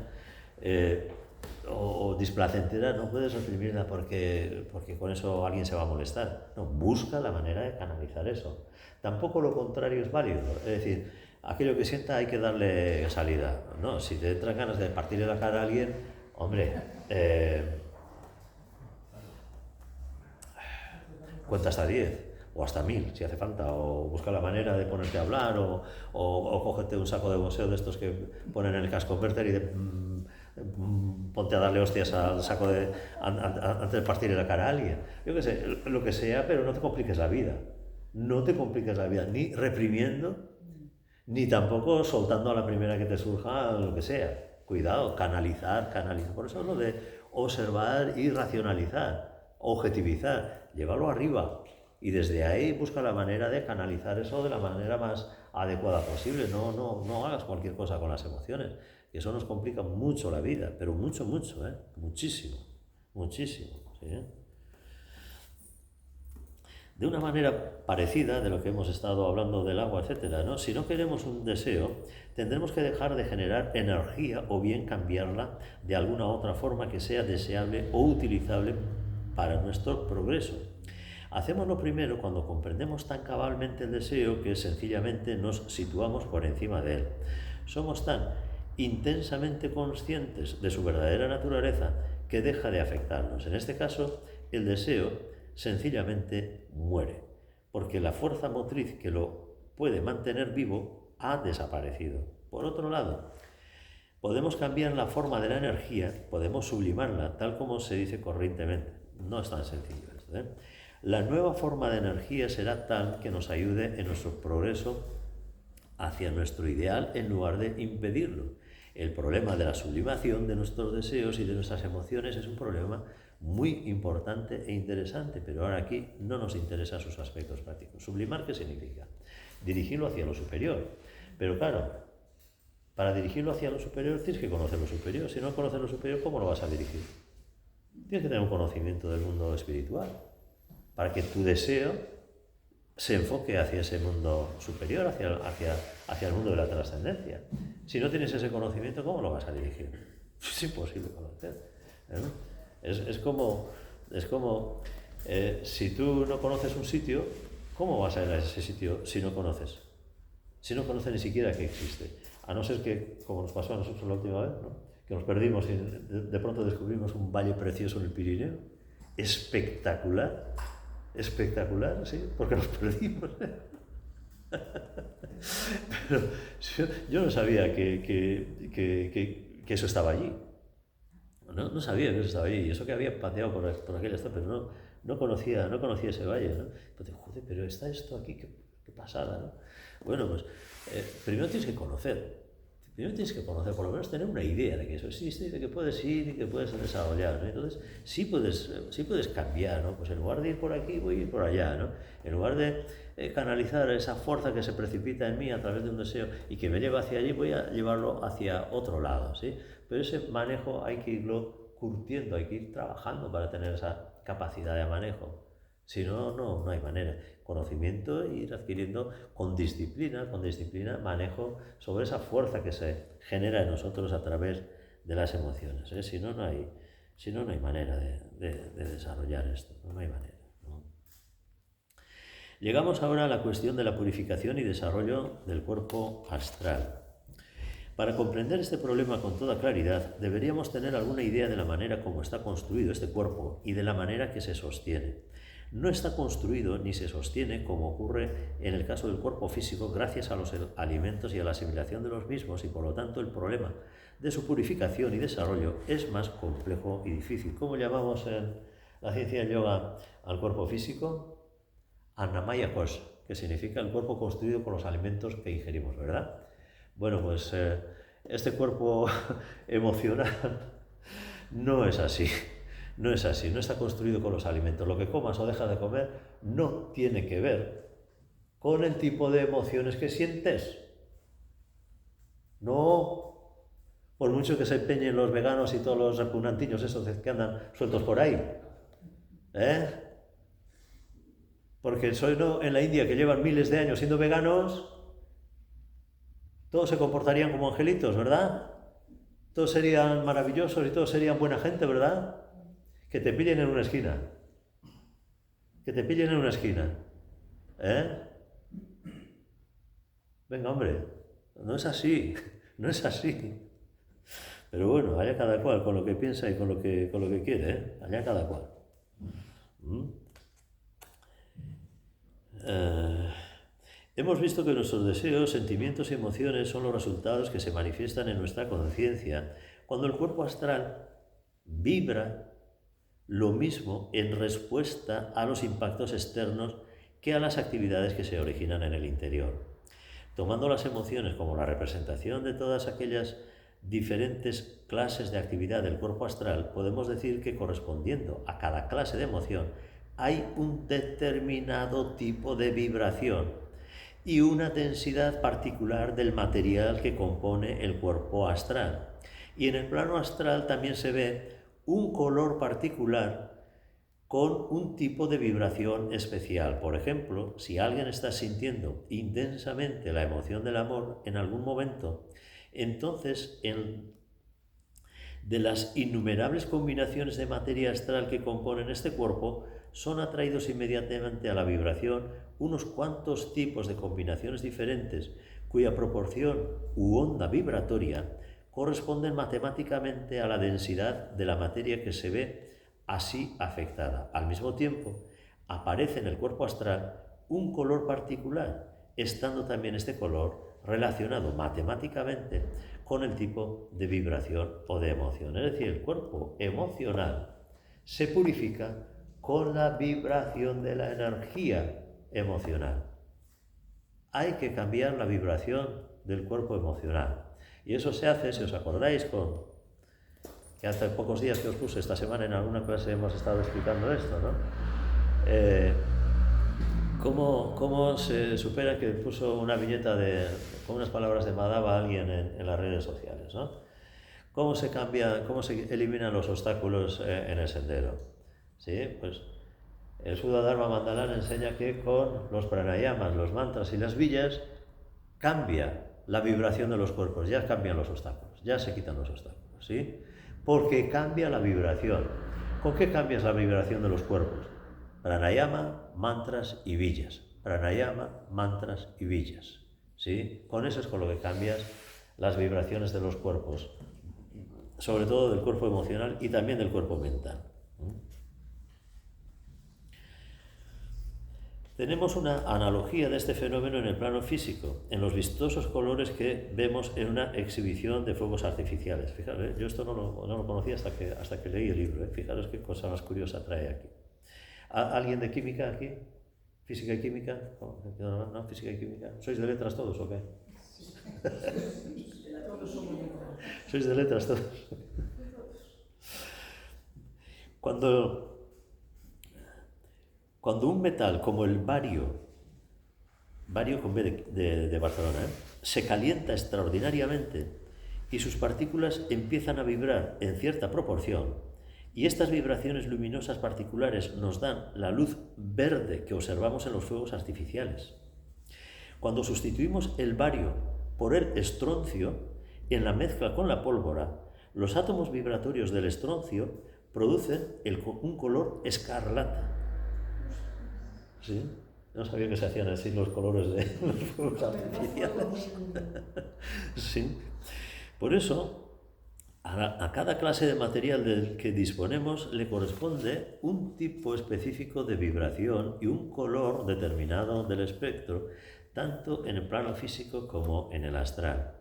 o displacentera, no puedes reprimirla porque con eso alguien se va a molestar. No, busca la manera de canalizar eso. Tampoco lo contrario es válido. Es decir, aquello que sienta hay que darle salida. No, si te entran ganas de partirle la cara a alguien, hombre, cuenta hasta 10. o hasta 1000 si hace falta, o busca la manera de ponerte a hablar, o cógete un saco de boxeo de estos que ponen en el casco converter y ponte a darle hostias al saco antes de partirle la cara a alguien. Yo qué sé, lo que sea, pero no te compliques la vida. No te compliques la vida, ni reprimiendo, ni tampoco soltando a la primera que te surja lo que sea. Cuidado, canalizar. Por eso es lo de observar y racionalizar, objetivizar, llevarlo arriba. Y desde ahí busca la manera de canalizar eso de la manera más adecuada posible. No hagas cualquier cosa con las emociones, que eso nos complica mucho la vida, pero mucho, muchísimo, ¿sí? De una manera parecida de lo que hemos estado hablando del agua, etcétera, ¿no? Si no queremos un deseo, tendremos que dejar de generar energía o bien cambiarla de alguna otra forma que sea deseable o utilizable para nuestro progreso. Hacemos lo primero cuando comprendemos tan cabalmente el deseo que sencillamente nos situamos por encima de él. Somos tan intensamente conscientes de su verdadera naturaleza que deja de afectarnos. En este caso, el deseo sencillamente muere, porque la fuerza motriz que lo puede mantener vivo ha desaparecido. Por otro lado, podemos cambiar la forma de la energía, podemos sublimarla, tal como se dice corrientemente. No es tan sencillo esto, ¿eh? La nueva forma de energía será tal que nos ayude en nuestro progreso hacia nuestro ideal en lugar de impedirlo. El problema de la sublimación de nuestros deseos y de nuestras emociones es un problema muy importante e interesante, pero ahora aquí no nos interesan sus aspectos prácticos. Sublimar, ¿qué significa? Dirigirlo hacia lo superior. Pero claro, para dirigirlo hacia lo superior tienes que conocer lo superior. Si no conoces lo superior, ¿cómo lo vas a dirigir? Tienes que tener un conocimiento del mundo espiritual para que tu deseo se enfoque hacia ese mundo superior, hacia el mundo de la trascendencia. Si no tienes ese conocimiento, ¿cómo lo vas a dirigir? Es imposible conocer, ¿no? Es como si tú no conoces un sitio, ¿cómo vas a ir a ese sitio si no conoces? Si no conoces ni siquiera que existe. A no ser que, como nos pasó a nosotros la última vez, ¿no? Que nos perdimos y de pronto descubrimos un valle precioso en el Pirineo, espectacular, sí, porque nos perdimos. Pero yo no sabía que eso estaba allí. No sabía que eso estaba allí. Y eso que había pateado por aquella zona, pero no conocía ese valle, ¿no? Pues digo, joder, pero está esto aquí, qué pasada, ¿no? Bueno, pues primero tienes que conocer. Primero tienes que conocer, por lo menos tener una idea de que eso existe y de que puedes ir y que puedes desarrollar, ¿no? Entonces, sí puedes cambiar, ¿no? Pues en lugar de ir por aquí, voy a ir por allá, ¿no? En lugar de canalizar esa fuerza que se precipita en mí a través de un deseo y que me lleva hacia allí, voy a llevarlo hacia otro lado, ¿sí? Pero ese manejo hay que irlo curtiendo, hay que ir trabajando para tener esa capacidad de manejo. Si no, no hay manera. Conocimiento e ir adquiriendo con disciplina, manejo sobre esa fuerza que se genera en nosotros a través de las emociones, ¿eh? Si no, no hay manera de desarrollar esto, no hay manera, ¿no? Llegamos ahora a la cuestión de la purificación y desarrollo del cuerpo astral. Para comprender este problema con toda claridad, deberíamos tener alguna idea de la manera como está construido este cuerpo y de la manera que se sostiene. No está construido ni se sostiene como ocurre en el caso del cuerpo físico gracias a los alimentos y a la asimilación de los mismos y por lo tanto el problema de su purificación y desarrollo es más complejo y difícil. ¿Cómo llamamos en la ciencia del yoga al cuerpo físico? Annamaya Kosh, que significa el cuerpo construido por los alimentos que ingerimos, ¿verdad? Bueno, pues este cuerpo emocional no es así. No es así, no está construido con los alimentos. Lo que comas o dejas de comer no tiene que ver con el tipo de emociones que sientes. No, por mucho que se empeñen los veganos y todos los repugnantiños esos que andan sueltos por ahí. Porque en la India que llevan miles de años siendo veganos, todos se comportarían como angelitos, ¿verdad? Todos serían maravillosos y todos serían buena gente, ¿verdad? Que te pillen en una esquina. Venga, hombre, no es así. Pero bueno, allá cada cual con lo que piensa y con lo que quiere, allá cada cual. Eh, hemos visto que nuestros deseos, sentimientos y emociones son los resultados que se manifiestan en nuestra conciencia cuando el cuerpo astral vibra lo mismo en respuesta a los impactos externos que a las actividades que se originan en el interior. Tomando las emociones como la representación de todas aquellas diferentes clases de actividad del cuerpo astral, podemos decir que correspondiendo a cada clase de emoción hay un determinado tipo de vibración y una densidad particular del material que compone el cuerpo astral. Y en el plano astral también se ve un color particular con un tipo de vibración especial. Por ejemplo, si alguien está sintiendo intensamente la emoción del amor en algún momento, entonces de las innumerables combinaciones de materia astral que componen este cuerpo, son atraídos inmediatamente a la vibración unos cuantos tipos de combinaciones diferentes, cuya proporción u onda vibratoria corresponden matemáticamente a la densidad de la materia que se ve así afectada. Al mismo tiempo, aparece en el cuerpo astral un color particular, estando también este color relacionado matemáticamente con el tipo de vibración o de emoción. Es decir, el cuerpo emocional se purifica con la vibración de la energía emocional. Hay que cambiar la vibración del cuerpo emocional. Y eso se hace, si os acordáis, que hace pocos días que os puse, esta semana en alguna clase hemos estado explicando esto, ¿no? ¿Cómo se supera que puso una viñeta con unas palabras de Madhava a alguien en las redes sociales, ¿no? ¿Cómo se eliminan los obstáculos en el sendero? ¿Sí? Pues el Sudha Dharma Mandalam enseña que con los pranayamas, los mantras y las villas cambia la vibración de los cuerpos, ya cambian los obstáculos, ya se quitan los obstáculos, ¿sí? Porque cambia la vibración. ¿Con qué cambias la vibración de los cuerpos? Pranayama, mantras y villas. Pranayama, mantras y villas, ¿sí? Con eso es con lo que cambias las vibraciones de los cuerpos, sobre todo del cuerpo emocional y también del cuerpo mental. Tenemos una analogía de este fenómeno en el plano físico, en los vistosos colores que vemos en una exhibición de fuegos artificiales. Fijaros, yo esto no lo conocía hasta que leí el libro. Fijaros qué cosa más curiosa trae aquí. ¿Alguien de química aquí? ¿Física y química? ¿No? ¿Física y química? ¿Sois de letras todos o qué? ¿Sois de letras todos? Cuando un metal como el bario con B de Barcelona, se calienta extraordinariamente y sus partículas empiezan a vibrar en cierta proporción, y estas vibraciones luminosas particulares nos dan la luz verde que observamos en los fuegos artificiales. Cuando sustituimos el bario por el estroncio, en la mezcla con la pólvora, los átomos vibratorios del estroncio producen un color escarlata. ¿Sí? No sabía que se hacían así los colores de los fuegos artificiales. Sí. Por eso, a cada clase de material del que disponemos le corresponde un tipo específico de vibración y un color determinado del espectro, tanto en el plano físico como en el astral.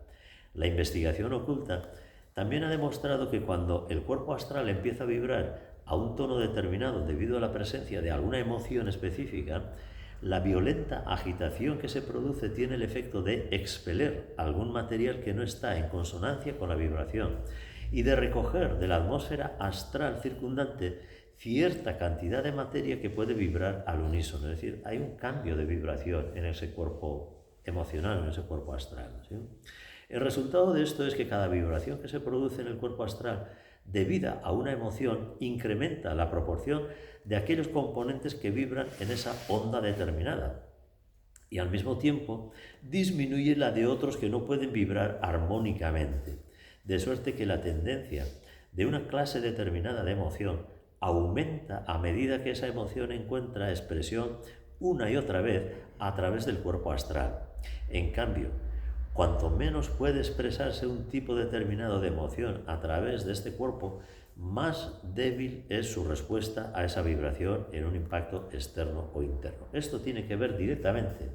La investigación oculta también ha demostrado que cuando el cuerpo astral empieza a vibrar a un tono determinado debido a la presencia de alguna emoción específica, la violenta agitación que se produce tiene el efecto de expeler algún material que no está en consonancia con la vibración y de recoger de la atmósfera astral circundante cierta cantidad de materia que puede vibrar al unísono. Es decir, hay un cambio de vibración en ese cuerpo emocional, en ese cuerpo astral, ¿sí? El resultado de esto es que cada vibración que se produce en el cuerpo astral debida a una emoción incrementa la proporción de aquellos componentes que vibran en esa onda determinada y al mismo tiempo disminuye la de otros que no pueden vibrar armónicamente, de suerte que la tendencia de una clase determinada de emoción aumenta a medida que esa emoción encuentra expresión una y otra vez a través del cuerpo astral. En cambio, cuanto menos puede expresarse un tipo determinado de emoción a través de este cuerpo, más débil es su respuesta a esa vibración en un impacto externo o interno. Esto tiene que ver directamente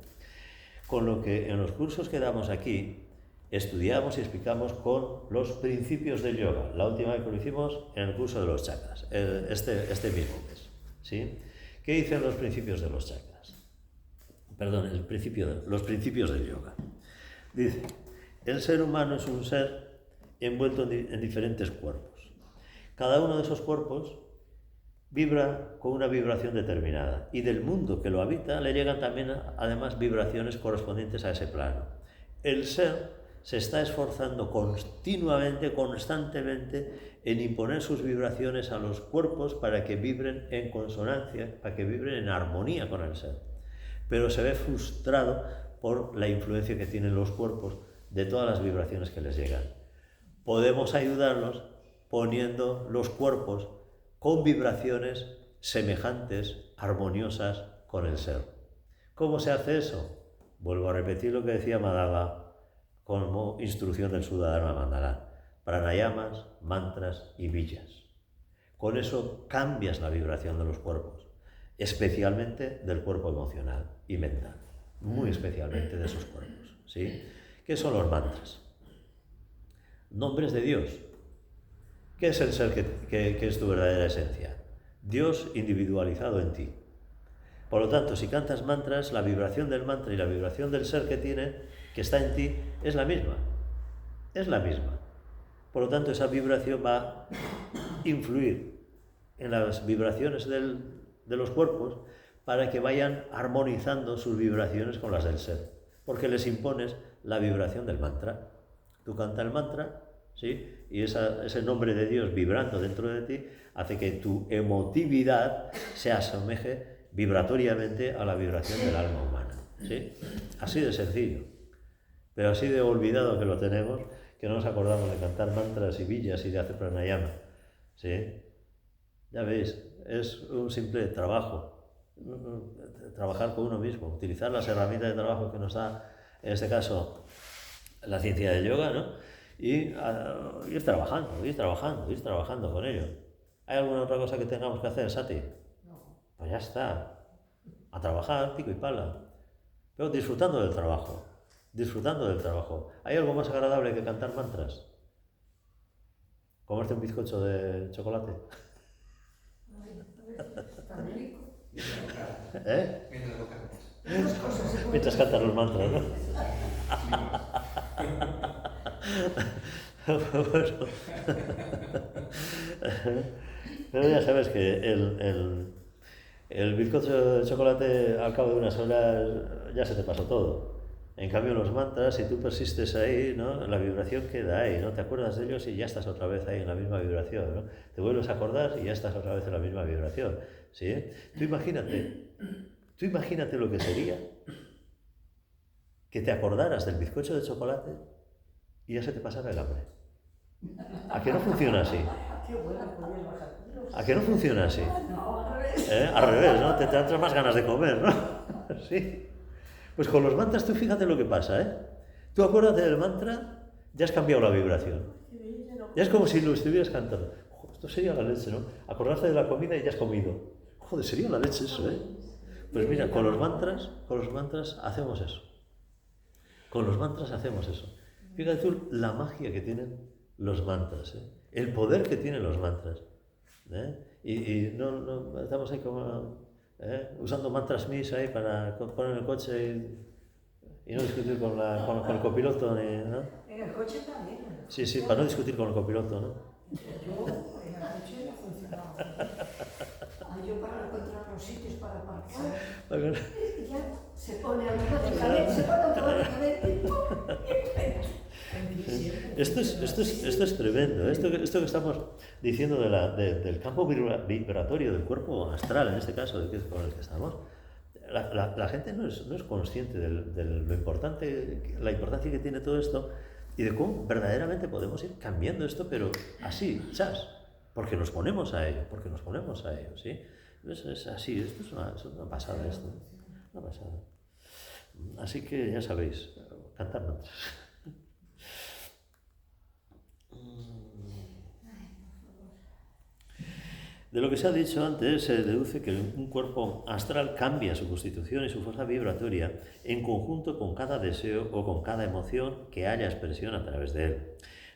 con lo que en los cursos que damos aquí estudiamos y explicamos con los principios del yoga. La última vez que lo hicimos en el curso de los chakras, este mismo mes. ¿Sí? ¿Qué dicen los principios de los chakras? Perdón, los principios del yoga. Dice, el ser humano es un ser envuelto en diferentes cuerpos. Cada uno de esos cuerpos vibra con una vibración determinada y del mundo que lo habita le llegan también además vibraciones correspondientes a ese plano. El ser se está esforzando continuamente, constantemente en imponer sus vibraciones a los cuerpos para que vibren en consonancia, para que vibren en armonía con el ser. Pero se ve frustrado por la influencia que tienen los cuerpos de todas las vibraciones que les llegan. Podemos ayudarlos poniendo los cuerpos con vibraciones semejantes, armoniosas con el ser. ¿Cómo se hace eso? Vuelvo a repetir lo que decía Madhava como instrucción del Suddharma Mandala: pranayamas, mantras y villas. Con eso cambias la vibración de los cuerpos, especialmente del cuerpo emocional y mental, muy especialmente de esos cuerpos. ¿Sí? ¿Qué son los mantras? Nombres de Dios. ¿Qué es el ser que es tu verdadera esencia? Dios individualizado en ti. Por lo tanto, si cantas mantras, la vibración del mantra y la vibración del ser que está en ti, es la misma. Es la misma. Por lo tanto, esa vibración va a influir en las vibraciones de los cuerpos para que vayan armonizando sus vibraciones con las del ser. Porque les impones la vibración del mantra. Tú cantas el mantra, ¿sí? Y ese nombre de Dios vibrando dentro de ti hace que tu emotividad se asemeje vibratoriamente a la vibración del alma humana. ¿Sí? Así de sencillo. Pero así de olvidado que lo tenemos, que no nos acordamos de cantar mantras y villas y de hacer pranayama. ¿Sí? Ya veis, es un simple trabajo. Trabajar con uno mismo, utilizar las herramientas de trabajo que nos da, en este caso, la ciencia del yoga, ¿no? Y ir trabajando con ello. ¿Hay alguna otra cosa que tengamos que hacer, Sati? No. Pues ya está. A trabajar, pico y pala. Pero disfrutando del trabajo. ¿Hay algo más agradable que cantar mantras? ¿Comerte un bizcocho de chocolate? Tan rico. ¿Eh? Mientras lo cantas. Mientras cantas los mantras, ¿no? Bueno. Pero ya sabes que el bizcocho de chocolate al cabo de unas horas ya se te pasó todo. En cambio los mantras, si tú persistes ahí, ¿no? La vibración queda ahí, ¿no? Te acuerdas de ellos y ya estás otra vez ahí en la misma vibración, ¿no? Te vuelves a acordar y ya estás otra vez en la misma vibración, ¿sí? Tú imagínate lo que sería que te acordaras del bizcocho de chocolate y ya se te pasara el hambre. ¿A que no funciona así? Qué bueno, podías bajar kilos. ¿A que no funciona así? No, al revés. Al revés, ¿no? Te dan más ganas de comer, ¿no? Sí. Pues con los mantras tú fíjate lo que pasa, ¿eh? Tú acuérdate del mantra, ya has cambiado la vibración. Ya es como si lo estuvieras cantando. Joder, esto sería la leche, ¿no? Acordarte de la comida y ya has comido. Joder, sería la leche eso, ¿eh? Pues mira, con los mantras hacemos eso. Con los mantras hacemos eso. Fíjate tú la magia que tienen los mantras, ¿eh? El poder que tienen los mantras, ¿eh? Y no estamos ahí como usando mantras mis ahí para poner el coche y no discutir con el copiloto, ¿no? En el coche también. Sí, para no discutir con el copiloto, ¿no? Yo en el coche no funcionaba. Yo para encontrar los sitios para aparcar, ya se pone automáticamente, y ¡pum! Esto es tremendo. Esto que estamos diciendo del campo vibratorio del cuerpo astral, en este caso, con el que estamos, la gente no es consciente de lo importante, la importancia que tiene todo esto y de cómo verdaderamente podemos ir cambiando esto, pero así, chas, porque nos ponemos a ello, ¿sí? Es así, esto es una pasada, una pasada. Así que ya sabéis, cantar mantras. De lo que se ha dicho antes, se deduce que un cuerpo astral cambia su constitución y su fuerza vibratoria en conjunto con cada deseo o con cada emoción que haya expresión a través de él.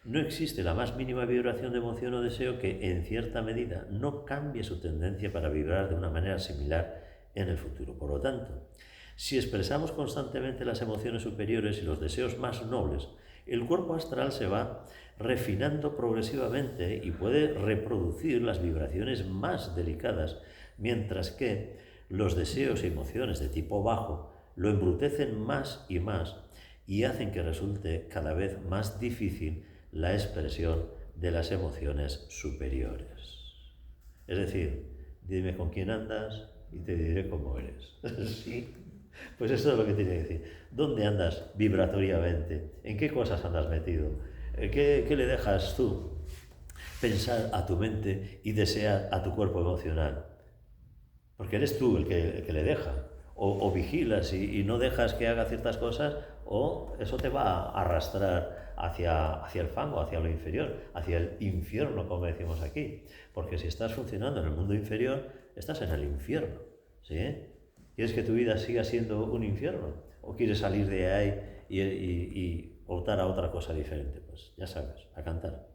No existe la más mínima vibración de emoción o deseo que, en cierta medida, no cambie su tendencia para vibrar de una manera similar en el futuro. Por lo tanto, si expresamos constantemente las emociones superiores y los deseos más nobles, el cuerpo astral se va refinando progresivamente y puede reproducir las vibraciones más delicadas, mientras que los deseos y emociones de tipo bajo lo embrutecen más y hacen que resulte cada vez más difícil la expresión de las emociones superiores. Es decir, dime con quién andas y te diré cómo eres. ¿Sí? Pues eso es lo que tiene que decir. ¿Dónde andas vibratoriamente? ¿En qué cosas andas metido? ¿Qué le dejas tú pensar a tu mente y desear a tu cuerpo emocional? Porque eres tú el que le deja. O vigilas y no dejas que haga ciertas cosas, o eso te va a arrastrar hacia el fango, hacia lo inferior, hacia el infierno, como decimos aquí. Porque si estás funcionando en el mundo inferior, estás en el infierno. ¿Sí? ¿Quieres que tu vida siga siendo un infierno? ¿O quieres salir de ahí y optar a otra cosa diferente? Pues ya sabes, a cantar.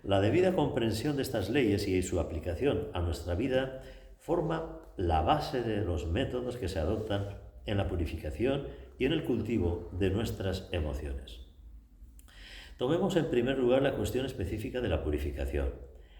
La debida comprensión de estas leyes y su aplicación a nuestra vida forma la base de los métodos que se adoptan en la purificación y en el cultivo de nuestras emociones. Tomemos en primer lugar la cuestión específica de la purificación.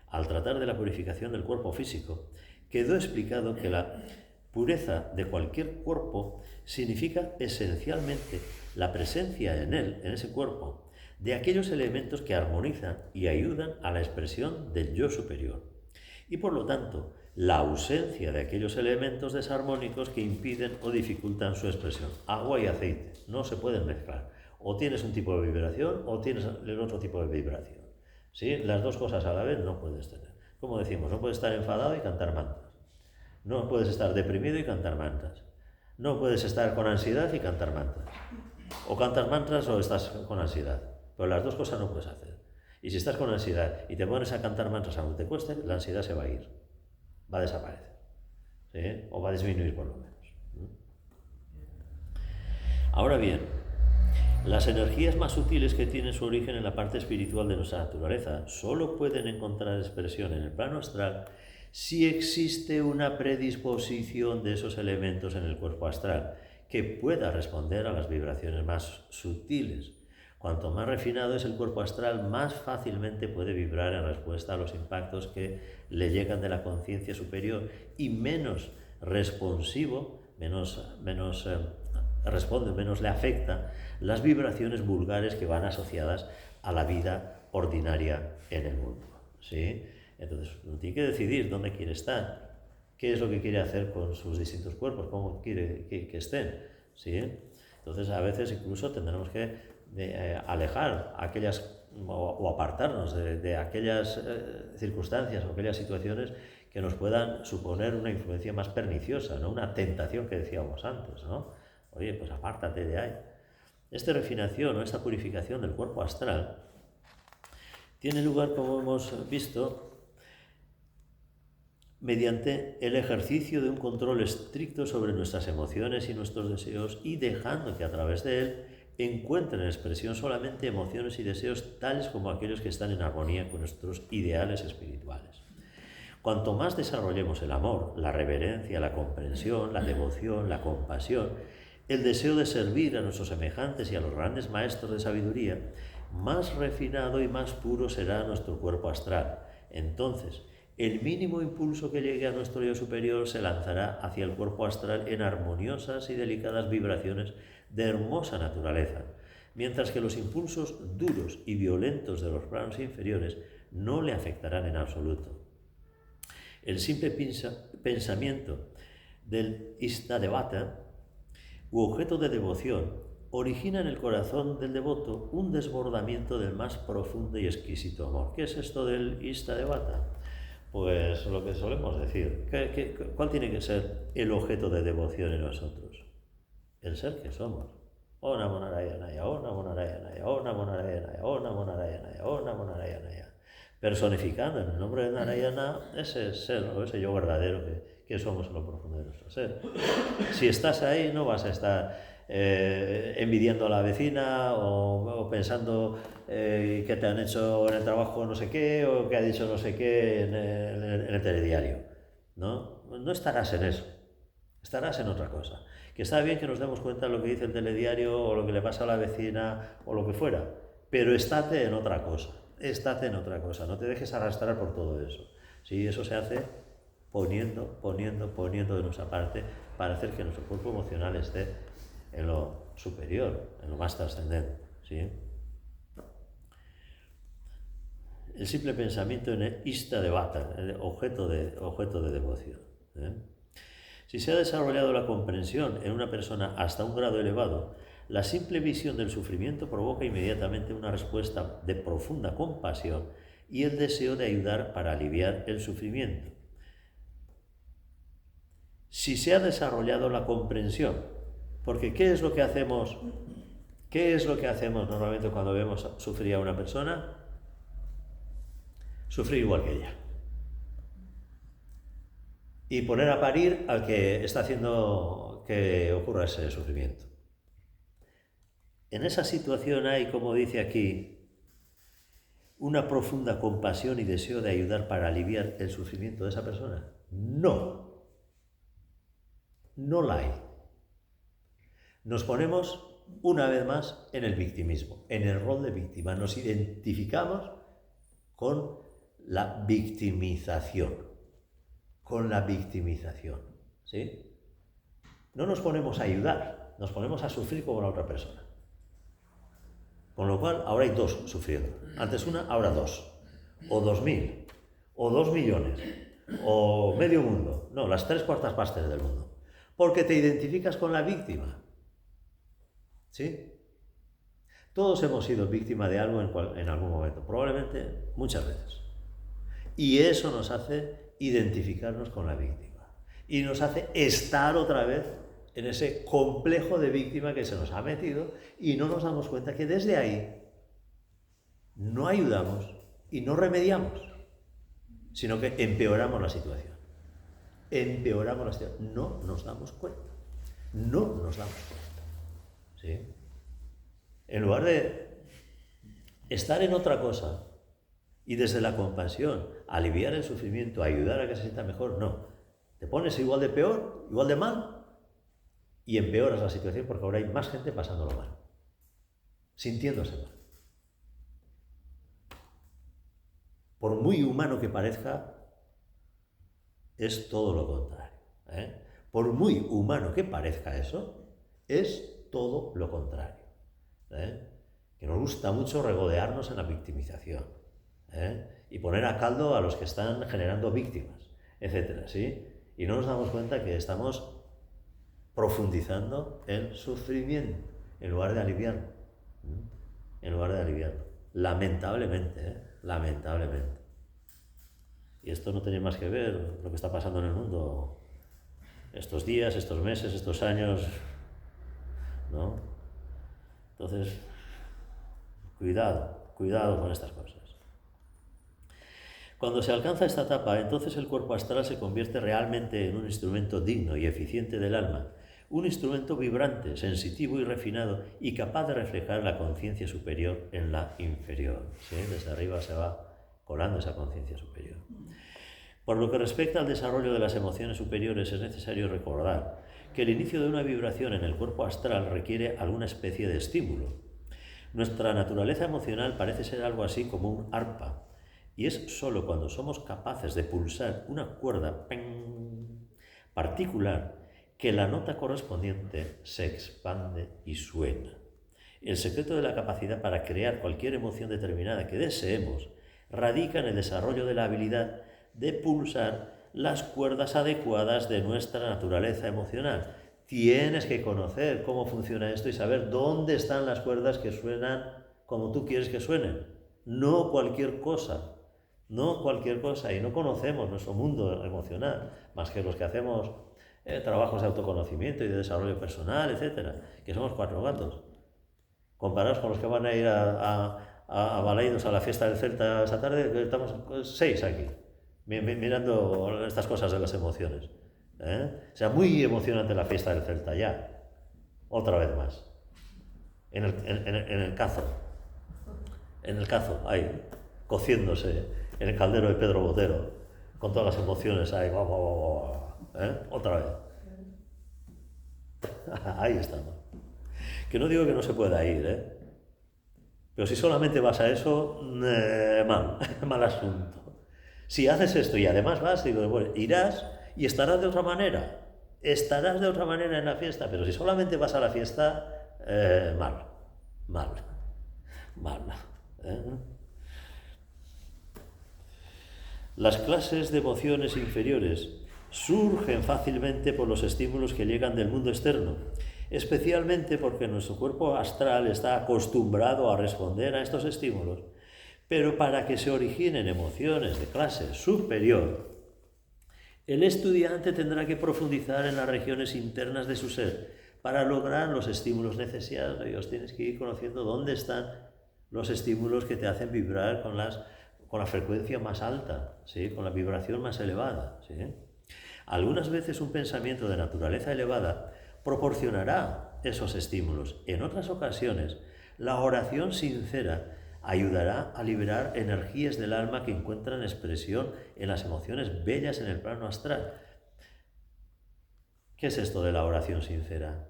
Al tratar de la purificación del cuerpo físico, quedó explicado que la pureza de cualquier cuerpo significa esencialmente la presencia en él, en ese cuerpo, de aquellos elementos que armonizan y ayudan a la expresión del yo superior. Y por lo tanto, la ausencia de aquellos elementos desarmónicos que impiden o dificultan su expresión. Agua y aceite no se pueden mezclar. O tienes un tipo de vibración o tienes el otro tipo de vibración. ¿Sí? Las dos cosas a la vez no puedes tener. Como decimos, no puedes estar enfadado y cantar mantras. No puedes estar deprimido y cantar mantras. No puedes estar con ansiedad y cantar mantras. O cantas mantras o estás con ansiedad. Pero las dos cosas no puedes hacer. Y si estás con ansiedad y te pones a cantar mantras aunque te cueste, la ansiedad se va a ir. Va a desaparecer. ¿Sí? O va a disminuir por lo menos. Ahora bien, las energías más sutiles que tienen su origen en la parte espiritual de nuestra naturaleza solo pueden encontrar expresión en el plano astral si existe una predisposición de esos elementos en el cuerpo astral que pueda responder a las vibraciones más sutiles. Cuanto más refinado es el cuerpo astral, más fácilmente puede vibrar en respuesta a los impactos que le llegan de la conciencia superior y menos responsivo, menos responde, menos le afecta las vibraciones vulgares que van asociadas a la vida ordinaria en el mundo. ¿Sí? Entonces, uno tiene que decidir dónde quiere estar, qué es lo que quiere hacer con sus distintos cuerpos, cómo quiere que estén. ¿Sí? Entonces, a veces incluso tendremos que alejar aquellas o apartarnos de aquellas circunstancias o aquellas situaciones que nos puedan suponer una influencia más perniciosa, ¿no? Una tentación que decíamos antes, ¿no? Oye, pues apártate de ahí. Esta refinación o esta purificación del cuerpo astral tiene lugar, como hemos visto, mediante el ejercicio de un control estricto sobre nuestras emociones y nuestros deseos y dejando que a través de él encuentren expresión solamente emociones y deseos tales como aquellos que están en armonía con nuestros ideales espirituales. Cuanto más desarrollemos el amor, la reverencia, la comprensión, la devoción, la compasión, el deseo de servir a nuestros semejantes y a los grandes maestros de sabiduría, más refinado y más puro será nuestro cuerpo astral. Entonces, el mínimo impulso que llegue a nuestro yo superior se lanzará hacia el cuerpo astral en armoniosas y delicadas vibraciones de hermosa naturaleza, mientras que los impulsos duros y violentos de los planos inferiores no le afectarán en absoluto. El simple pensamiento del Istadevata, u objeto de devoción, origina en el corazón del devoto un desbordamiento del más profundo y exquisito amor. ¿Qué es esto del Istadevata? Pues lo que solemos decir. ¿Cuál tiene que ser el objeto de devoción en nosotros? El ser que somos. Om Namo Narayanaya, Om Namo Narayanaya, Om Namo Narayanaya, Om Namo Narayanaya, Om Namo Narayanaya. personificando en el nombre de Narayana ese ser o ese yo verdadero que somos en lo profundo de nuestro ser. Si estás ahí, no vas a estar envidiando a la vecina o pensando que te han hecho en el trabajo no sé qué o que ha dicho no sé qué en el telediario. No estarás en eso, estarás en otra cosa. Que está bien que nos demos cuenta de lo que dice el telediario o lo que le pasa a la vecina o lo que fuera, pero estate en otra cosa, no te dejes arrastrar por todo eso. ¿Sí? Eso se hace poniendo de nuestra parte para hacer que nuestro cuerpo emocional esté en lo superior, en lo más trascendente. ¿Sí? El simple pensamiento en el Ista Devata, el objeto de devoción. Si se ha desarrollado la comprensión en una persona hasta un grado elevado, la simple visión del sufrimiento provoca inmediatamente una respuesta de profunda compasión y el deseo de ayudar para aliviar el sufrimiento. Si se ha desarrollado la comprensión, porque ¿qué es lo que hacemos normalmente cuando vemos sufrir a una persona? Sufrir igual que ella. Y poner a parir al que está haciendo que ocurra ese sufrimiento. En esa situación hay, como dice aquí, una profunda compasión y deseo de ayudar para aliviar el sufrimiento de esa persona. No la hay. Nos ponemos una vez más en el victimismo, en el rol de víctima. Nos identificamos con la victimización. ¿Sí? No nos ponemos a ayudar, nos ponemos a sufrir como la otra persona. Con lo cual, ahora hay dos sufriendo. Antes una, ahora dos. O 2000, o 2 millones, o medio mundo. No, las 3/4 partes del mundo. Porque te identificas con la víctima. ¿Sí? Todos hemos sido víctimas de algo en algún momento, probablemente muchas veces. Y eso nos hace identificarnos con la víctima. Y nos hace estar otra vez en ese complejo de víctima que se nos ha metido y no nos damos cuenta que desde ahí no ayudamos y no remediamos, sino que empeoramos la situación. No nos damos cuenta. ¿Sí? En lugar de estar en otra cosa y desde la compasión aliviar el sufrimiento, ayudar a que se sienta mejor, no. Te pones igual de peor, igual de mal y empeoras la situación porque ahora hay más gente pasándolo mal, sintiéndose mal. Por muy humano que parezca, es todo lo contrario. Por muy humano que parezca eso, es todo lo contrario. Que nos gusta mucho regodearnos en la victimización y poner a caldo a los que están generando víctimas, etcétera, ¿sí? Y no nos damos cuenta que estamos profundizando el sufrimiento en lugar de aliviarlo. Lamentablemente. Y esto no tiene más que ver lo que está pasando en el mundo estos días, estos meses, estos años, ¿no? Entonces, cuidado con estas cosas. Cuando se alcanza esta etapa, entonces el cuerpo astral se convierte realmente en un instrumento digno y eficiente del alma, un instrumento vibrante, sensitivo y refinado y capaz de reflejar la conciencia superior en la inferior. ¿Sí? Desde arriba se va colando esa conciencia superior. Por lo que respecta al desarrollo de las emociones superiores, es necesario recordar que el inicio de una vibración en el cuerpo astral requiere alguna especie de estímulo. Nuestra naturaleza emocional parece ser algo así como un arpa, y es sólo cuando somos capaces de pulsar una cuerda particular que la nota correspondiente se expande y suena. El secreto de la capacidad para crear cualquier emoción determinada que deseemos radica en el desarrollo de la habilidad de pulsar las cuerdas adecuadas de nuestra naturaleza emocional. Tienes que conocer cómo funciona esto y saber dónde están las cuerdas que suenan como tú quieres que suenen. No cualquier cosa, y no conocemos nuestro mundo emocional, más que los que hacemos trabajos de autoconocimiento y de desarrollo personal, etcétera, que somos 4 gatos, comparados con los que van a ir a a Balaidos a la fiesta del Celta esta tarde, que estamos 6 aquí, mirando estas cosas de las emociones. O sea, muy emocionante la fiesta del Celta ya, otra vez más. En el cazo, ahí, cociéndose en el caldero de Pedro Botero, con todas las emociones ahí, otra vez. Ahí estamos. Que no digo que no se pueda ir, pero si solamente vas a eso, mal asunto. Si haces esto y además vas, digo, bueno, irás y estarás de otra manera. Estarás de otra manera en la fiesta, pero si solamente vas a la fiesta, mal. Las clases de emociones inferiores surgen fácilmente por los estímulos que llegan del mundo externo, especialmente porque nuestro cuerpo astral está acostumbrado a responder a estos estímulos. Pero para que se originen emociones de clase superior, el estudiante tendrá que profundizar en las regiones internas de su ser para lograr los estímulos necesarios. Tienes que ir conociendo dónde están los estímulos que te hacen vibrar con la frecuencia más alta, ¿sí? Con la vibración más elevada, ¿sí? Algunas veces un pensamiento de naturaleza elevada proporcionará esos estímulos. En otras ocasiones, la oración sincera ayudará a liberar energías del alma que encuentran expresión en las emociones bellas en el plano astral. ¿Qué es esto de la oración sincera?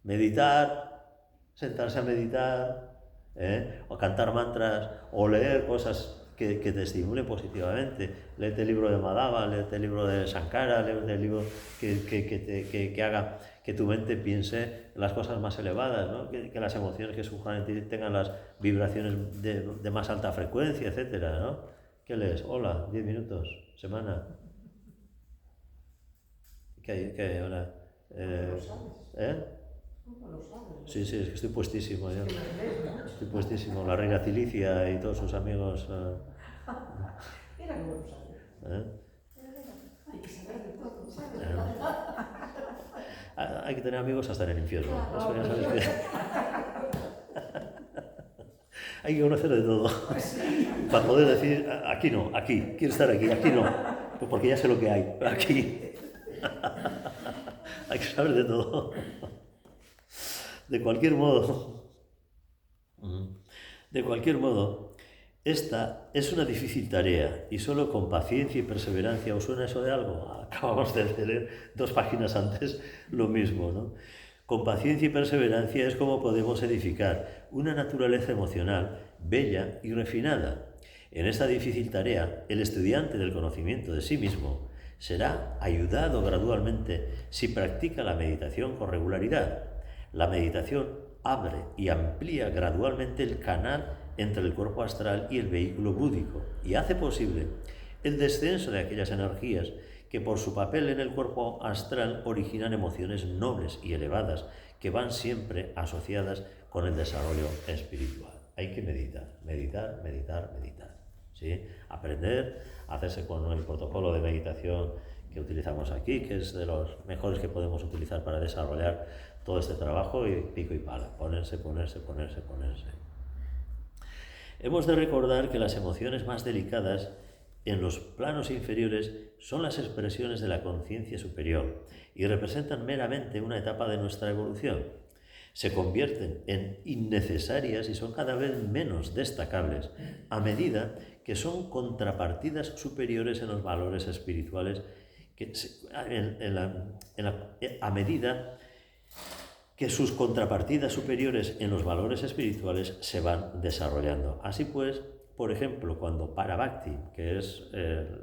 Meditar, sentarse a meditar, o cantar mantras, o leer cosas que te estimulen positivamente. Léete el libro de Madhava, léete el libro de Shankara, léete el libro que haga que tu mente piense las cosas más elevadas, ¿no? Que las emociones que surjan en ti tengan las vibraciones de más alta frecuencia, etcétera, ¿no? ¿Qué lees? Hola, 10 minutos, semana. ¿Qué? Hola. ¿Cómo lo sabes? ¿Cómo lo sabes? Sí, es que estoy puestísimo yo. Estoy puestísimo. La reina Cilicia y todos sus amigos. Mira cómo lo sabes. Hay que saber de todo, ¿sabes? Hay que tener amigos hasta en el infierno. Eso ya sabes que... Hay que conocer de todo. Para poder decir, aquí no, aquí, quiero estar aquí no. Pues porque ya sé lo que hay, aquí. Hay que saber de todo. De cualquier modo, esta es una difícil tarea y solo con paciencia y perseverancia. ¿Os suena eso de algo? Acabamos de leer 2 páginas antes lo mismo, ¿no? Con paciencia y perseverancia es como podemos edificar una naturaleza emocional bella y refinada. En esta difícil tarea, el estudiante del conocimiento de sí mismo será ayudado gradualmente si practica la meditación con regularidad. La meditación abre y amplía gradualmente el canal entre el cuerpo astral y el vehículo búdico y hace posible el descenso de aquellas energías que por su papel en el cuerpo astral originan emociones nobles y elevadas que van siempre asociadas con el desarrollo espiritual. Hay que meditar, ¿sí? Aprender a hacerse con el protocolo de meditación que utilizamos aquí, que es de los mejores que podemos utilizar para desarrollar todo este trabajo, y pico y pala, ponerse. Hemos de recordar que las emociones más delicadas en los planos inferiores son las expresiones de la conciencia superior y representan meramente una etapa de nuestra evolución. Se convierten en innecesarias y son cada vez menos destacables a medida que son contrapartidas superiores en los valores espirituales, a medida que sus contrapartidas superiores en los valores espirituales se van desarrollando. Así pues, por ejemplo, cuando Parabhakti, que es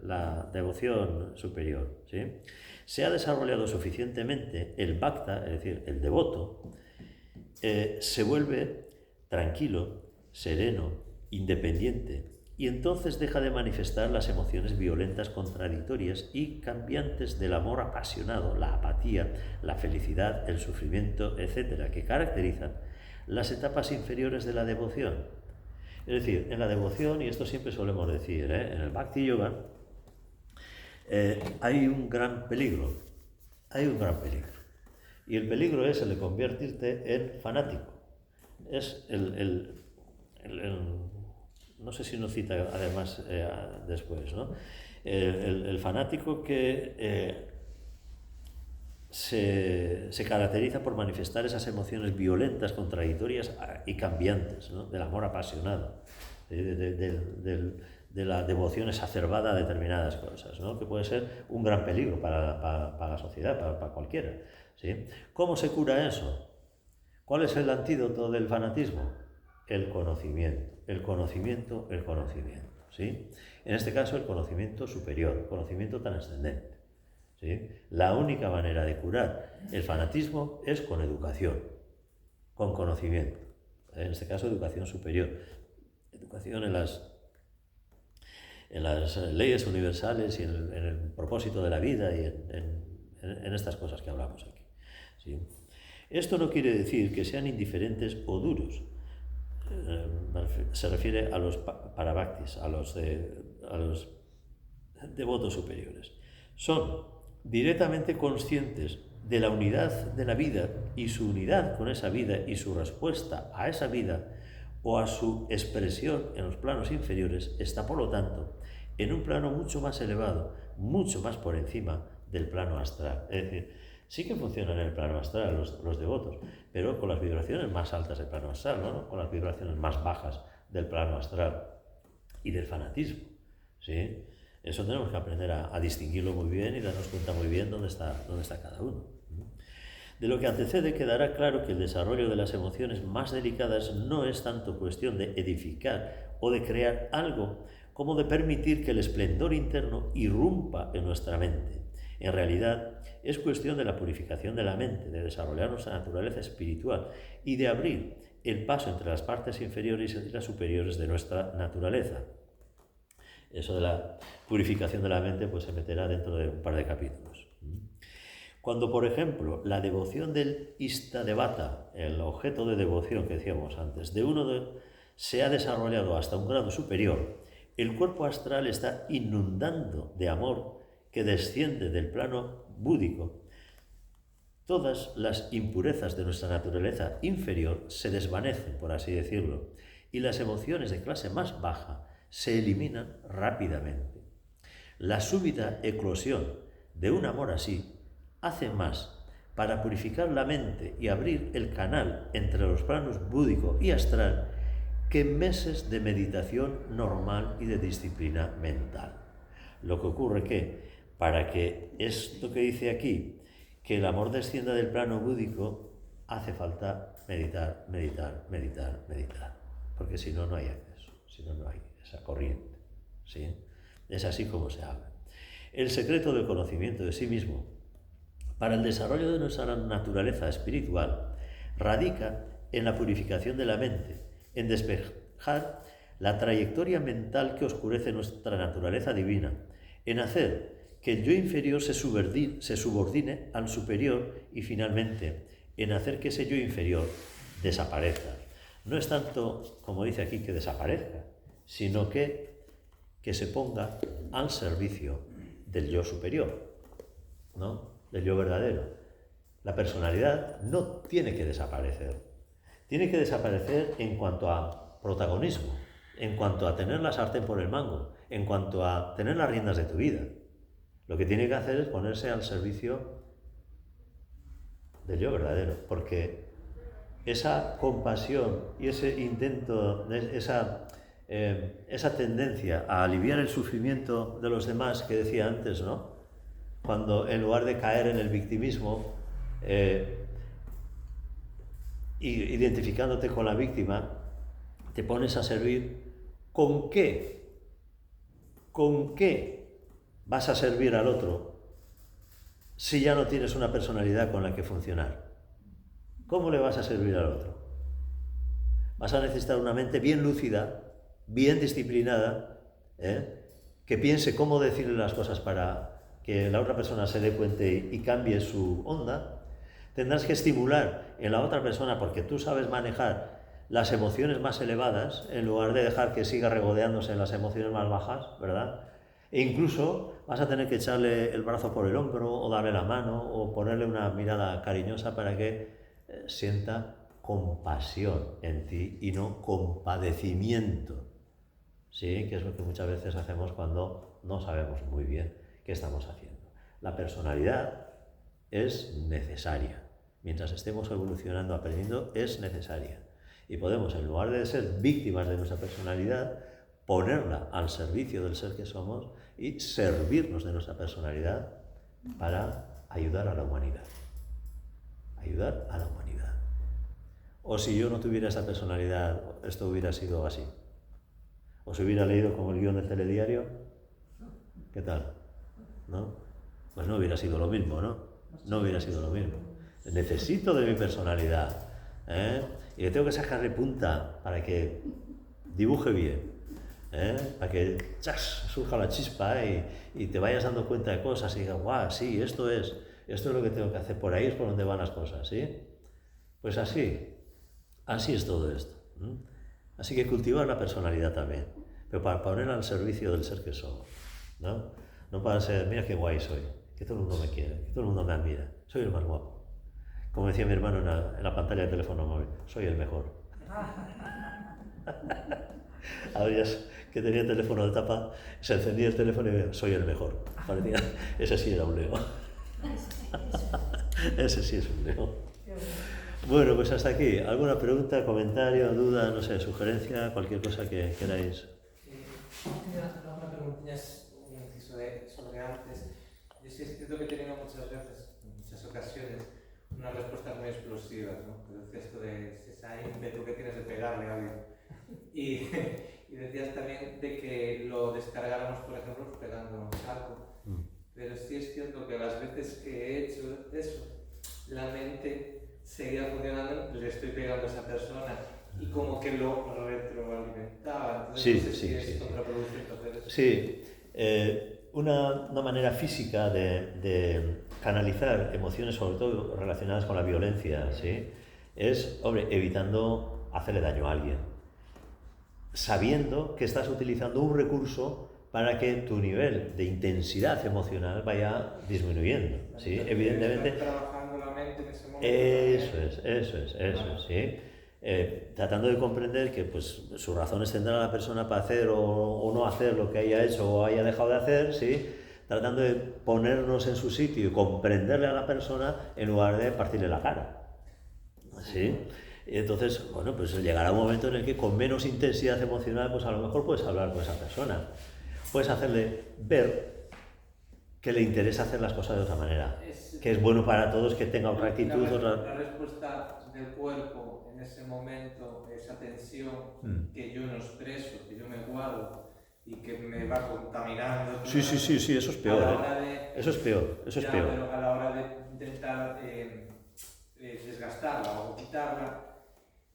la devoción superior, ¿sí?, se ha desarrollado suficientemente, el Bhakta, es decir, el devoto, se vuelve tranquilo, sereno, independiente, y entonces deja de manifestar las emociones violentas, contradictorias y cambiantes del amor apasionado, la apatía, la felicidad, el sufrimiento, etc., que caracterizan las etapas inferiores de la devoción. Es decir, en la devoción, y esto siempre solemos decir, en el Bhakti Yoga, hay un gran peligro. Y el peligro es el de convertirte en fanático. Es no sé si nos cita además después, ¿no? El fanático que se caracteriza por manifestar esas emociones violentas, contradictorias y cambiantes, ¿no? Del amor apasionado, de la devoción exacerbada a determinadas cosas, ¿no? Que puede ser un gran peligro para la sociedad, para cualquiera, ¿sí? ¿Cómo se cura eso? ¿Cuál es el antídoto del fanatismo? El conocimiento, el conocimiento, el conocimiento, ¿sí? En este caso, el conocimiento superior, conocimiento trascendente, ¿sí? La única manera de curar el fanatismo es con educación, con conocimiento. En este caso, educación superior, educación en las leyes universales y en el propósito de la vida y en estas cosas que hablamos aquí, ¿sí? Esto no quiere decir que sean indiferentes o duros. Se refiere a los parabhaktis, a los devotos superiores. Son directamente conscientes de la unidad de la vida y su unidad con esa vida y su respuesta a esa vida o a su expresión en los planos inferiores está, por lo tanto, en un plano mucho más elevado, mucho más por encima del plano astral. Es decir, sí que funcionan en el plano astral los devotos, pero con las vibraciones más altas del plano astral, ¿no? Con las vibraciones más bajas del plano astral y del fanatismo, ¿sí? Eso tenemos que aprender a distinguirlo muy bien y darnos cuenta muy bien dónde está cada uno. De lo que antecede quedará claro que el desarrollo de las emociones más delicadas no es tanto cuestión de edificar o de crear algo como de permitir que el esplendor interno irrumpa en nuestra mente. En realidad, es cuestión de la purificación de la mente, de desarrollar nuestra naturaleza espiritual y de abrir el paso entre las partes inferiores y las superiores de nuestra naturaleza. Eso de la purificación de la mente pues se meterá dentro de un par de capítulos. Cuando, por ejemplo, la devoción del Istadevata, el objeto de devoción que decíamos antes, se ha desarrollado hasta un grado superior, el cuerpo astral está inundando de amor que desciende del plano búdico. Todas las impurezas de nuestra naturaleza inferior se desvanecen, por así decirlo, y las emociones de clase más baja se eliminan rápidamente. La súbita eclosión de un amor así hace más para purificar la mente y abrir el canal entre los planos búdico y astral que meses de meditación normal y de disciplina mental. Lo que ocurre que, para que esto que dice aquí, que el amor descienda del plano búdico, hace falta meditar, meditar, meditar, meditar. Porque si no, no hay acceso, si no, no hay esa corriente, ¿sí? Es así como se habla. El secreto del conocimiento de sí mismo para el desarrollo de nuestra naturaleza espiritual radica en la purificación de la mente, en despejar la trayectoria mental que oscurece nuestra naturaleza divina, en hacer que el yo inferior se subordine al superior y finalmente en hacer que ese yo inferior desaparezca. No es tanto, como dice aquí, que desaparezca, sino que se ponga al servicio del yo superior, ¿no? Del yo verdadero. La personalidad no tiene que desaparecer. Tiene que desaparecer en cuanto a protagonismo, en cuanto a tener la sartén por el mango, en cuanto a tener las riendas de tu vida. Lo que tiene que hacer es ponerse al servicio del yo verdadero, porque esa compasión y ese intento, esa tendencia a aliviar el sufrimiento de los demás que decía antes, ¿no? Cuando en lugar de caer en el victimismo, identificándote con la víctima, te pones a servir. ¿Con qué vas a servir al otro si ya no tienes una personalidad con la que funcionar? ¿Cómo le vas a servir al otro? Vas a necesitar una mente bien lúcida, bien disciplinada, que piense cómo decirle las cosas para que la otra persona se dé cuenta y cambie su onda. Tendrás que estimular en la otra persona, porque tú sabes manejar las emociones más elevadas en lugar de dejar que siga regodeándose en las emociones más bajas, ¿verdad? E incluso vas a tener que echarle el brazo por el hombro o darle la mano o ponerle una mirada cariñosa para que sienta compasión en ti y no compadecimiento. ¿sí? Que es lo que muchas veces hacemos cuando no sabemos muy bien qué estamos haciendo. La personalidad es necesaria. Mientras estemos evolucionando, aprendiendo, es necesaria. Y podemos, en lugar de ser víctimas de nuestra personalidad, ponerla al servicio del ser que somos y servirnos de nuestra personalidad para ayudar a la humanidad. Ayudar a la humanidad. O si yo no tuviera esa personalidad, esto hubiera sido así. ¿Os hubiera leído como el guión del telediario? ¿Qué tal? ¿No? Pues no hubiera sido lo mismo, ¿no? No hubiera sido lo mismo. Necesito de mi personalidad, ¿eh? Y le tengo que sacarle punta para que dibuje bien, ¿eh? Para que surja la chispa y te vayas dando cuenta de cosas y digas, guau, sí, esto es lo que tengo que hacer, por ahí es por donde van las cosas, ¿sí? Pues así es todo esto, ¿eh? Así que cultivar la personalidad también, pero para ponerla al servicio del ser que somos, ¿no? No para ser, mira qué guay soy, que todo el mundo me quiere, que todo el mundo me admira, soy el más guapo. Como decía mi hermano en la pantalla del teléfono móvil, soy el mejor. Ahora que tenía el teléfono de tapa, se encendía el teléfono y decía, soy el mejor. Parecía, ese sí era un Leo. Ese sí es un Leo. Bueno, pues hasta aquí. ¿Alguna pregunta, comentario, duda, no sé, sugerencia, cualquier cosa que queráis? Una preguntilla sobre antes. Yo sí es cierto que he tenido muchas veces, en muchas ocasiones, unas respuestas muy explosivas, ¿no? Que decías esto de ese ímpetu que tienes de pegarle a alguien. Y decías también de que lo descargáramos, por ejemplo, pegando un saco. Pero sí es cierto que las veces que he hecho eso, la mente seguía funcionando, le estoy pegando a esa persona y como que lo retroalimentaba. Entonces, no sé si es contraproducente hacer eso. Sí, una manera física de canalizar emociones, sobre todo relacionadas con la violencia, ¿sí? Es, hombre, evitando hacerle daño a alguien, sabiendo que estás utilizando un recurso para que tu nivel de intensidad emocional vaya disminuyendo, ¿sí? Evidentemente. Trabajando la mente en ese momento. Eso es, ¿sí? Tratando de comprender que pues, sus razones tendrá la persona para hacer o no hacer lo que haya hecho o haya dejado de hacer, ¿sí? Tratando de ponernos en su sitio y comprenderle a la persona en lugar de partirle la cara, ¿sí? Y entonces, bueno, pues llegará un momento en el que con menos intensidad emocional, pues a lo mejor puedes hablar con esa persona, puedes hacerle ver que le interesa hacer las cosas de otra manera, que es bueno para todos que tenga otra actitud, la respuesta del cuerpo en ese momento, esa tensión que yo no expreso, que yo me guardo y que me va contaminando. Sí, eso es peor. Eso es peor. Pero a la hora de intentar desgastarla o quitarla,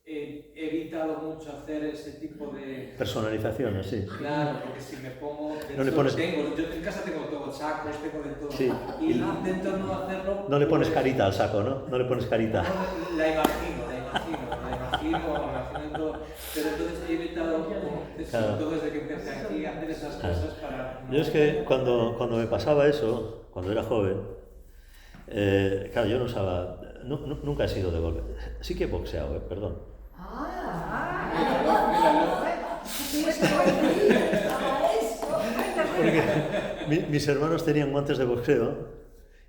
he evitado mucho hacer ese tipo de personalizaciones, sí. Claro, porque si me pongo... No le pones... yo en casa tengo todo, sacos, tengo de todo. Sí. Y intento no hacerlo... No le pones carita al saco, ¿no? No le pones carita. No, la imagino todo. Pero entonces he evitado, todo desde que empecé aquí, hacer esas cosas para... Yo es que cuando me pasaba eso, cuando era joven, claro, yo no usaba... nunca he sido de golpe. Sí que he boxeado, perdón. Porque mis hermanos tenían guantes de boxeo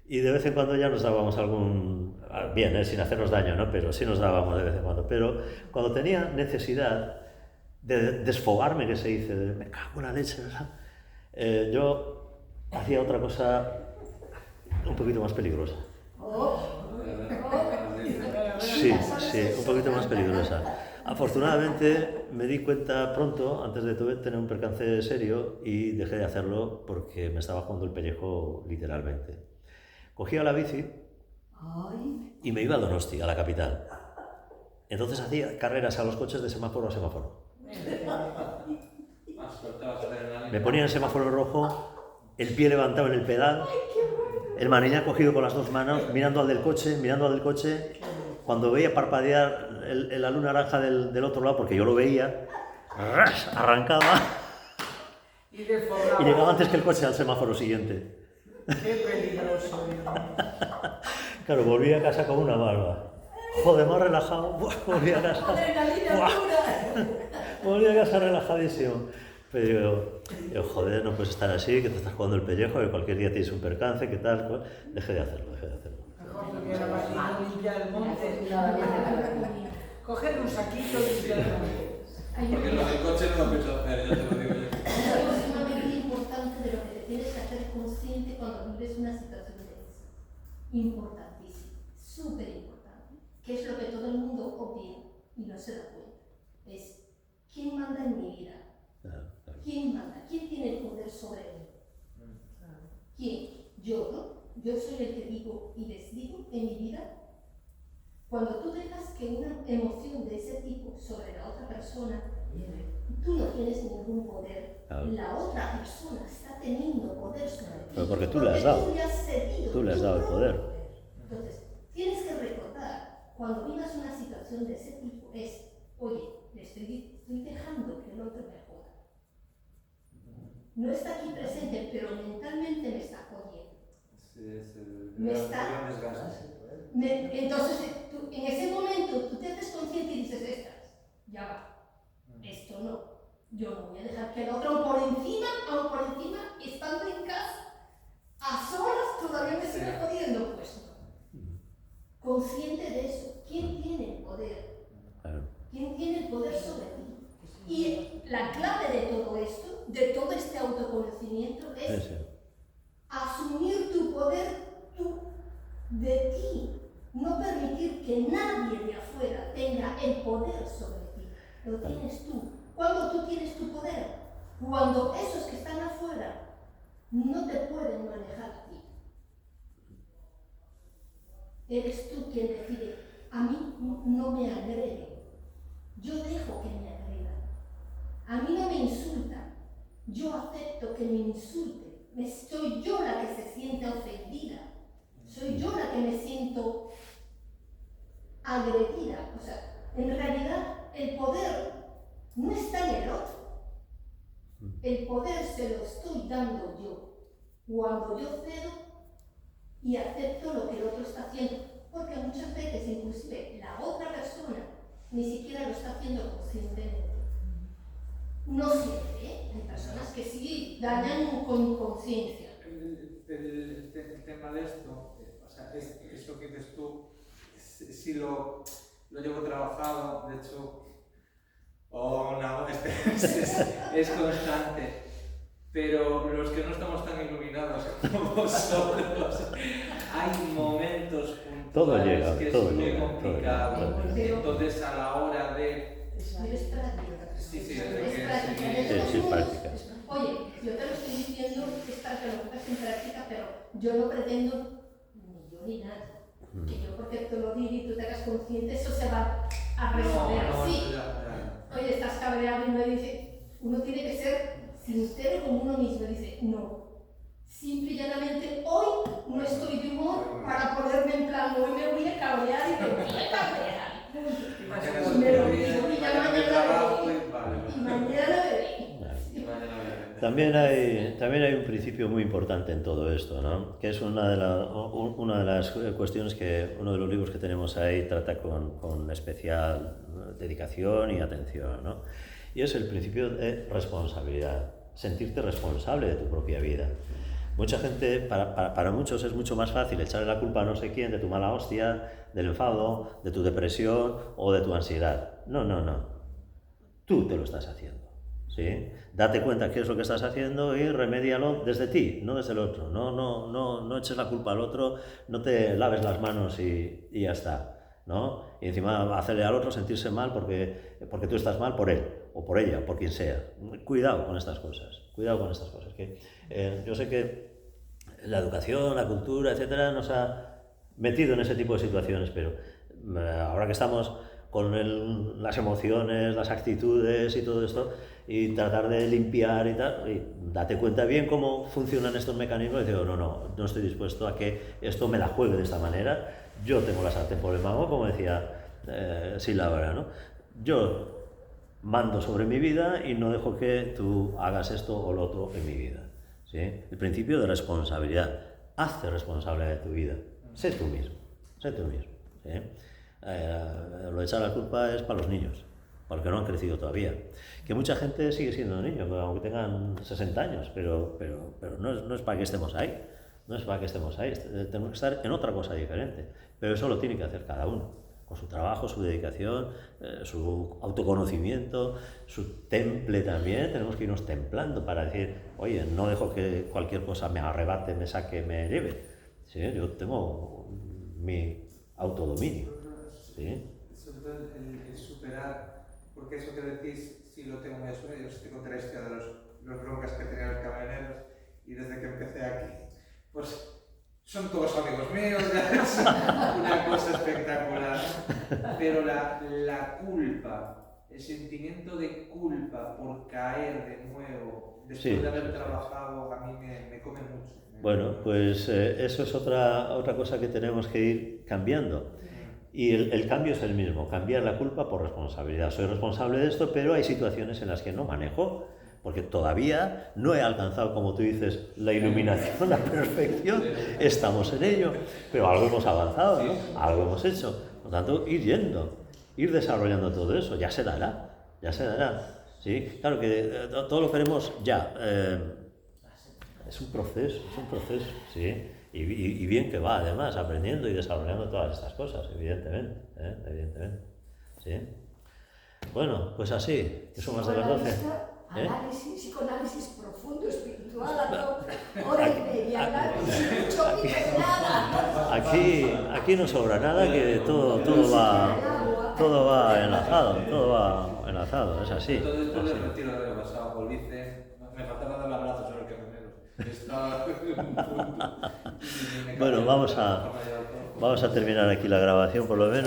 y de vez en cuando ya nos dábamos algún... Bien, sin hacernos daño, ¿no? Pero sí nos dábamos de vez en cuando. Pero cuando tenía necesidad de desfogarme, que se dice, de me cago en la leche, ¿verdad? Yo hacía otra cosa un poquito más peligrosa. Sí, un poquito más peligrosa. Afortunadamente me di cuenta pronto, antes de tener un percance serio, y dejé de hacerlo porque me estaba jugando el pellejo literalmente. Cogía la bici y me iba a Donosti, a la capital. Entonces hacía carreras a los coches de semáforo a semáforo. Me ponía en el semáforo rojo, el pie levantado en el pedal, el manillar cogido con las dos manos, mirando al del coche. Cuando veía parpadear la luz naranja del otro lado, porque yo lo veía, arrancaba y llegaba antes que el coche al semáforo siguiente. ¡Qué peligroso! Claro, volví a casa con una barba. Joder, más relajado. Volví a casa. Volví a casa relajadísimo. Pero digo, joder, no puedes estar así, que te estás jugando el pellejo, que cualquier día tienes un percance, que tal, pues, deje de hacerlo. Mejor que hubiera más limpiar el monte. Coger un saquito y limpiar el monte. Porque lo del coche no lo pienso hacer, ya te lo digo yo. Es algo sumamente importante de lo que te tienes que hacer consciente cuando vives una situación de esa. Importantísimo, súper importante. Que es lo que todo el mundo obvia y no se da cuenta. Es, ¿quién manda en mi vida? ¿Quién manda? ¿Quién tiene el poder sobre mí? ¿Quién? Yo, ¿no? Yo soy el que digo y desdigo en mi vida. Cuando tú dejas que una emoción de ese tipo sobre la otra persona, tú no tienes ningún poder. La otra persona está teniendo poder sobre ti. Pero porque tú le has dado. Tú le has dado el poder. Entonces, tienes que recordar, cuando vivas una situación de ese tipo, es, oye, le estoy dejando que el otro me joda. No está aquí presente, pero mentalmente me está jodiendo. Me está... Entonces, en ese momento, tú te haces consciente y dices, ya va, esto no. Yo no voy a dejar que el otro, aún por encima, estando en casa, a solas, todavía me siga jodiendo, pues no. Consciente de eso, ¿quién tiene el poder? ¿Quién tiene el poder sobre ti? Y la clave de todo esto, de todo este autoconocimiento, es asumir tu poder tú, de ti. No permitir que nadie de afuera tenga el poder sobre ti. Lo tienes tú. ¿Cuándo tú tienes tu poder? Cuando esos que están afuera no te pueden manejar a ti. Eres tú quien decide. A mí no me agreden. Yo dejo que me agredan. A mí no me insultan. Yo acepto que me insulten. Soy yo la que se siente ofendida. Soy yo la que me siento agredida. O sea, en realidad el poder no está en el otro. El poder se lo estoy dando yo. Cuando yo cedo y acepto lo que el otro está haciendo. Porque muchas veces, inclusive, la otra persona ni siquiera lo está haciendo conscientemente. No siempre, ¿eh? Hay personas que sí dañan con conciencia. El tema de esto, o sea, eso que dices tú, sí lo llevo trabajado, de hecho, es constante, pero los que no estamos tan iluminados como vosotros, hay momentos puntuales que es muy complicado. Entonces, a la hora de... Es práctica. Sí, práctica. Oye, yo te lo estoy diciendo, es para que lo pongas en práctica, pero yo no pretendo, ni yo ni nadie, que yo porque te lo diga y tú te hagas consciente, eso se va a resolver así. Oye, estás cabreado y uno dice, uno tiene que ser sincero con uno mismo, dice, no. Simple y llanamente, hoy no estoy de humor para ponerme en plan, hoy me voy a cabrear y me voy a cabrear. Y me lo digo y ya mañana veré. También hay un principio muy importante en todo esto, ¿no? Que es una de las cuestiones que uno de los libros que tenemos ahí trata con especial dedicación y atención, ¿no? Y es el principio de responsabilidad, sentirte responsable de tu propia vida. Mucha gente, para muchos es mucho más fácil echarle la culpa a no sé quién de tu mala hostia, del enfado, de tu depresión o de tu ansiedad. No. Tú te lo estás haciendo, ¿sí? Date cuenta qué es lo que estás haciendo y remédialo desde ti, no desde el otro. No eches la culpa al otro, no te laves las manos y ya está, ¿no? Y encima hacerle al otro sentirse mal porque tú estás mal por él o por ella, por quien sea. Cuidado con estas cosas, que yo sé que la educación, la cultura, etcétera, nos ha metido en ese tipo de situaciones, pero ahora que estamos con las emociones, las actitudes y todo esto, y tratar de limpiar y tal, y date cuenta bien cómo funcionan estos mecanismos, y digo, no estoy dispuesto a que esto me la juegue de esta manera, yo tengo la sartén por el mango, como decía Sílabara, ¿no? Yo mando sobre mi vida y no dejo que tú hagas esto o lo otro en mi vida, ¿sí? El principio de responsabilidad, hazte responsable de tu vida, sé tú mismo, ¿sí? Lo de echar la culpa es para los niños, porque no han crecido todavía. Que mucha gente sigue siendo niños, aunque tengan 60 años, pero no es para que estemos ahí, no es para que estemos ahí, tenemos que estar en otra cosa diferente, pero eso lo tiene que hacer cada uno, con su trabajo, su dedicación, su autoconocimiento, su temple también. Tenemos que irnos templando para decir, oye, no dejo que cualquier cosa me arrebate, me saque, me lleve. ¿Sí? Yo tengo mi autodominio. ¿Sí? Sobre todo el superar, porque eso que decís, sí lo tengo muy asumido. Yo os te conté la historia de los broncas que tenían los camioneros, y desde que empecé aquí, pues son todos amigos míos, ya es una cosa espectacular. Pero la culpa, el sentimiento de culpa por caer de nuevo después de haber trabajado, a mí me come mucho. Bueno, pues eso es otra cosa que tenemos que ir cambiando. Y el cambio es el mismo, cambiar la culpa por responsabilidad. Soy responsable de esto, pero hay situaciones en las que no manejo, porque todavía no he alcanzado, como tú dices, la iluminación, la perfección. Estamos en ello, pero algo hemos avanzado, ¿no? Algo hemos hecho. Por lo tanto, ir desarrollando todo eso, ya se dará. ¿Sí? Claro que todo lo queremos ya. Es un proceso, ¿sí? Y bien que va, además, aprendiendo y desarrollando todas estas cosas, evidentemente. ¿Sí? Bueno, pues así, que son más de las 12. Psicoanálisis profundo, espiritual, hora y media, mucho y nada. Aquí no sobra nada, que todo va enlazado, es así. Todo esto del retiro del año pasado, volviste, me faltaba dar abrazos a los camioneros. Estaba un punto. Bueno, vamos a terminar aquí la grabación por lo menos.